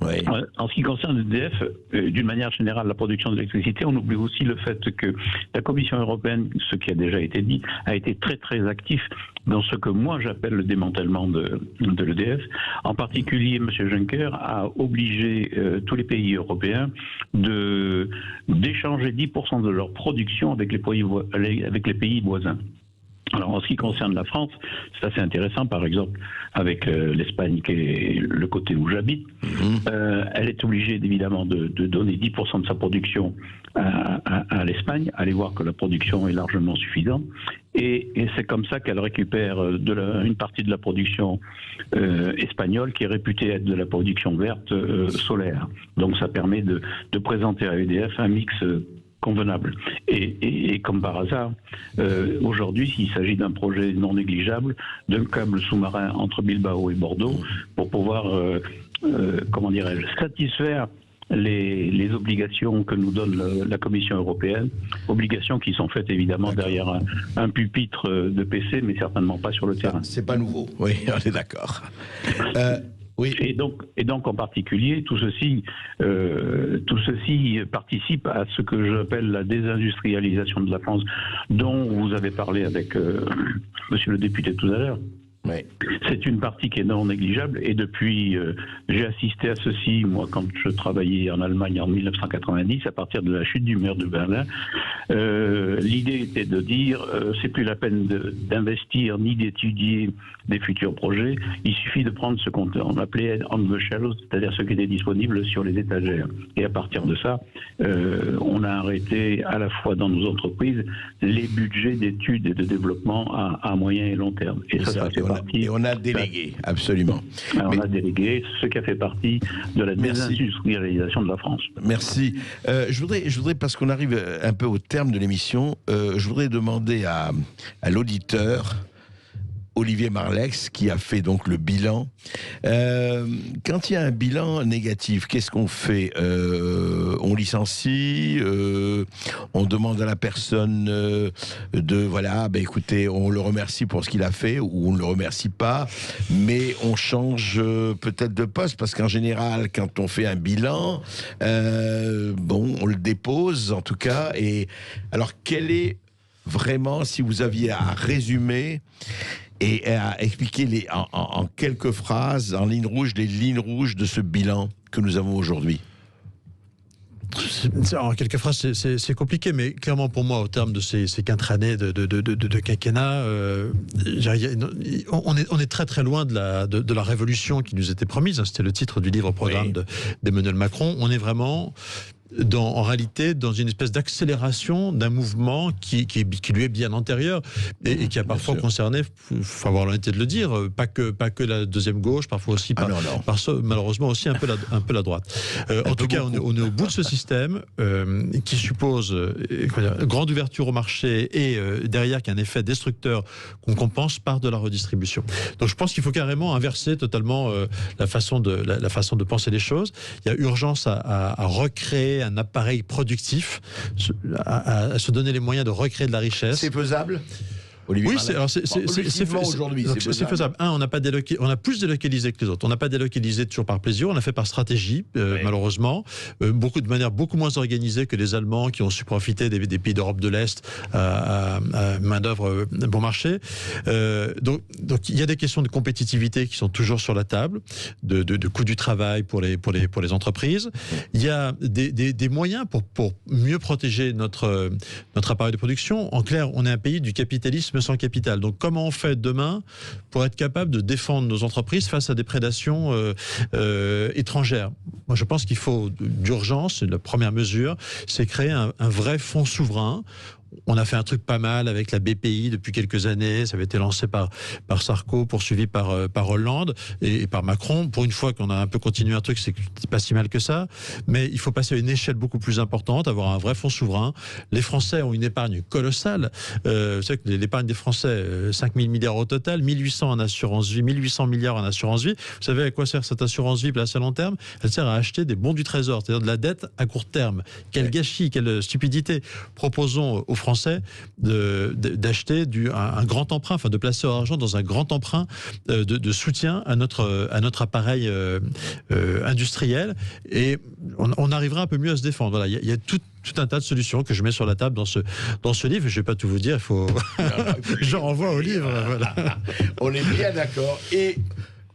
Speaker 3: Oui.
Speaker 8: En ce qui concerne EDF, d'une manière générale, la production d'électricité, on oublie aussi le fait que la Commission européenne, ce qui a déjà été dit, a été très très actif dans ce que moi j'appelle le démantèlement de l'EDF. En particulier, M. Juncker a obligé tous les pays européens d'échanger 10% de leur production avec les pays voisins. Alors, en ce qui concerne la France, c'est assez intéressant, par exemple, avec l'Espagne, qui est le côté où j'habite. Elle est obligée, évidemment, de donner 10% de sa production à l'Espagne. Allez voir que la production est largement suffisante. Et c'est comme ça qu'elle récupère une partie de la production espagnole, qui est réputée être de la production verte solaire. Donc, ça permet de présenter à EDF un mix convenable. Et comme par hasard, aujourd'hui, il s'agit d'un projet non négligeable, d'un câble sous-marin entre Bilbao et Bordeaux, pour pouvoir, comment dirais-je, satisfaire les obligations que nous donne la Commission européenne, obligations qui sont faites évidemment derrière un pupitre de PC, mais certainement pas sur le terrain.
Speaker 3: C'est pas nouveau, oui, on est d'accord. Oui.
Speaker 8: Et donc en particulier, tout ceci participe à ce que j'appelle la désindustrialisation de la France, dont vous avez parlé avec monsieur le député tout à l'heure.
Speaker 3: Oui.
Speaker 8: C'est une partie qui est non négligeable, et depuis, j'ai assisté à ceci, moi, quand je travaillais en Allemagne en 1990, à partir de la chute du mur de Berlin. L'idée était de dire, c'est plus la peine d'investir ni d'étudier des futurs projets, il suffit de prendre ce qu'on appelait on the shelves, c'est-à-dire ce qui était disponible sur les étagères. Et à partir de ça, on a arrêté à la fois dans nos entreprises les budgets d'études et de développement à moyen et long terme. Et ça fait partie.
Speaker 3: Et on a délégué, absolument.
Speaker 8: On a délégué ce qui a fait partie de la désindustrialisation de la France.
Speaker 3: Merci. Je voudrais, parce qu'on arrive un peu au terme de l'émission, je voudrais demander à l'auditeur Olivier Marleix, qui a fait donc le bilan. Quand il y a un bilan négatif, qu'est-ce qu'on fait? On licencie, on demande à la personne écoutez, on le remercie pour ce qu'il a fait, ou on ne le remercie pas, mais on change peut-être de poste, parce qu'en général, quand on fait un bilan, on le dépose en tout cas. Et alors, quel est vraiment, si vous aviez à résumer et à expliquer en quelques phrases, en lignes rouges, les lignes rouges de ce bilan que nous avons aujourd'hui?
Speaker 4: En quelques phrases, c'est compliqué, mais clairement pour moi, au terme de ces 4 années de quinquennat, on est très très loin de la révolution qui nous était promise. C'était le titre du livre-programme d'Emmanuel Macron. On est vraiment en réalité dans une espèce d'accélération d'un mouvement qui lui est bien antérieur et qui a parfois concerné, il faut avoir l'honnêteté de le dire, pas que la deuxième gauche, parfois aussi malheureusement aussi un peu la droite. En tout cas, on est au bout de ce système qui suppose grande ouverture au marché et derrière qui a un effet destructeur qu'on compense par de la redistribution. Donc je pense qu'il faut carrément inverser totalement la façon de penser les choses. Il y a urgence à recréer un appareil productif, à se donner les moyens de recréer de la richesse.
Speaker 3: C'est faisable, Olivier?
Speaker 4: Oui, c'est faisable. On a plus délocalisé que les autres. On n'a pas délocalisé toujours par plaisir, on l'a fait par stratégie, malheureusement. De manière beaucoup moins organisée que les Allemands qui ont su profiter des pays d'Europe de l'Est à main-d'œuvre bon marché. Donc il y a des questions de compétitivité qui sont toujours sur la table, de coût du travail pour les entreprises. Il y a des moyens pour mieux protéger notre appareil de production. En clair, on est un pays du capitalisme sans capital. Donc comment on fait demain pour être capable de défendre nos entreprises face à des prédations étrangères? Moi je pense qu'il faut d'urgence, la première mesure, c'est créer un vrai fonds souverain. On a fait un truc pas mal avec la BPI depuis quelques années. Ça avait été lancé par Sarko, poursuivi par Hollande et par Macron. Pour une fois qu'on a un peu continué un truc, c'est pas si mal que ça. Mais il faut passer à une échelle beaucoup plus importante, avoir un vrai fonds souverain. Les Français ont une épargne colossale. Vous savez que l'épargne des Français, 5 000 milliards au total, 1 800 en assurance vie, 1 800 milliards en assurance vie. Vous savez à quoi sert cette assurance vie placée à long terme? Elle sert à acheter des bons du trésor, c'est-à-dire de la dette à court terme. Quel gâchis, quelle stupidité. Proposons aux Français d'acheter un grand emprunt, enfin de placer leur argent dans un grand emprunt de soutien à notre appareil industriel, et on arrivera un peu mieux à se défendre. Voilà, il y a tout un tas de solutions que je mets sur la table dans ce livre. Je ne vais pas tout vous dire, il faut... je renvoie au livre. Voilà.
Speaker 3: On est bien d'accord. Et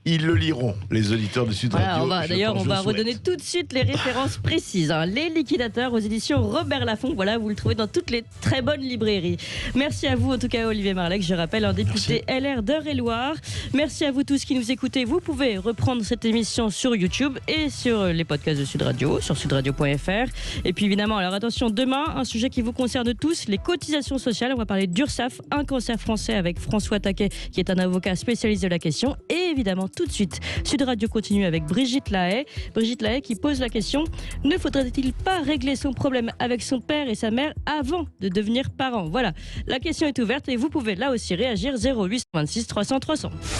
Speaker 3: ils le liront, les auditeurs de Sud Radio.
Speaker 2: D'ailleurs, on va redonner tout de suite les références précises. Les Liquidateurs aux éditions Robert Laffont. Voilà, vous le trouvez dans toutes les très bonnes librairies. Merci à vous, en tout cas, Olivier Marleix. Je rappelle, un député LR d'Eure-et-Loire. Merci à vous tous qui nous écoutez. Vous pouvez reprendre cette émission sur YouTube et sur les podcasts de Sud Radio, sur sudradio.fr. Et puis évidemment, alors attention, demain, un sujet qui vous concerne tous, les cotisations sociales. On va parler d'URSSAF, un cancer français, avec François Taquet, qui est un avocat spécialiste de la question. Et évidemment, tout de suite, Sud Radio continue avec Brigitte Lahaye. Brigitte Lahaye qui pose la question: ne faudrait-il pas régler son problème avec son père et sa mère avant de devenir parent? Voilà, la question est ouverte et vous pouvez là aussi réagir. 0826 300 300.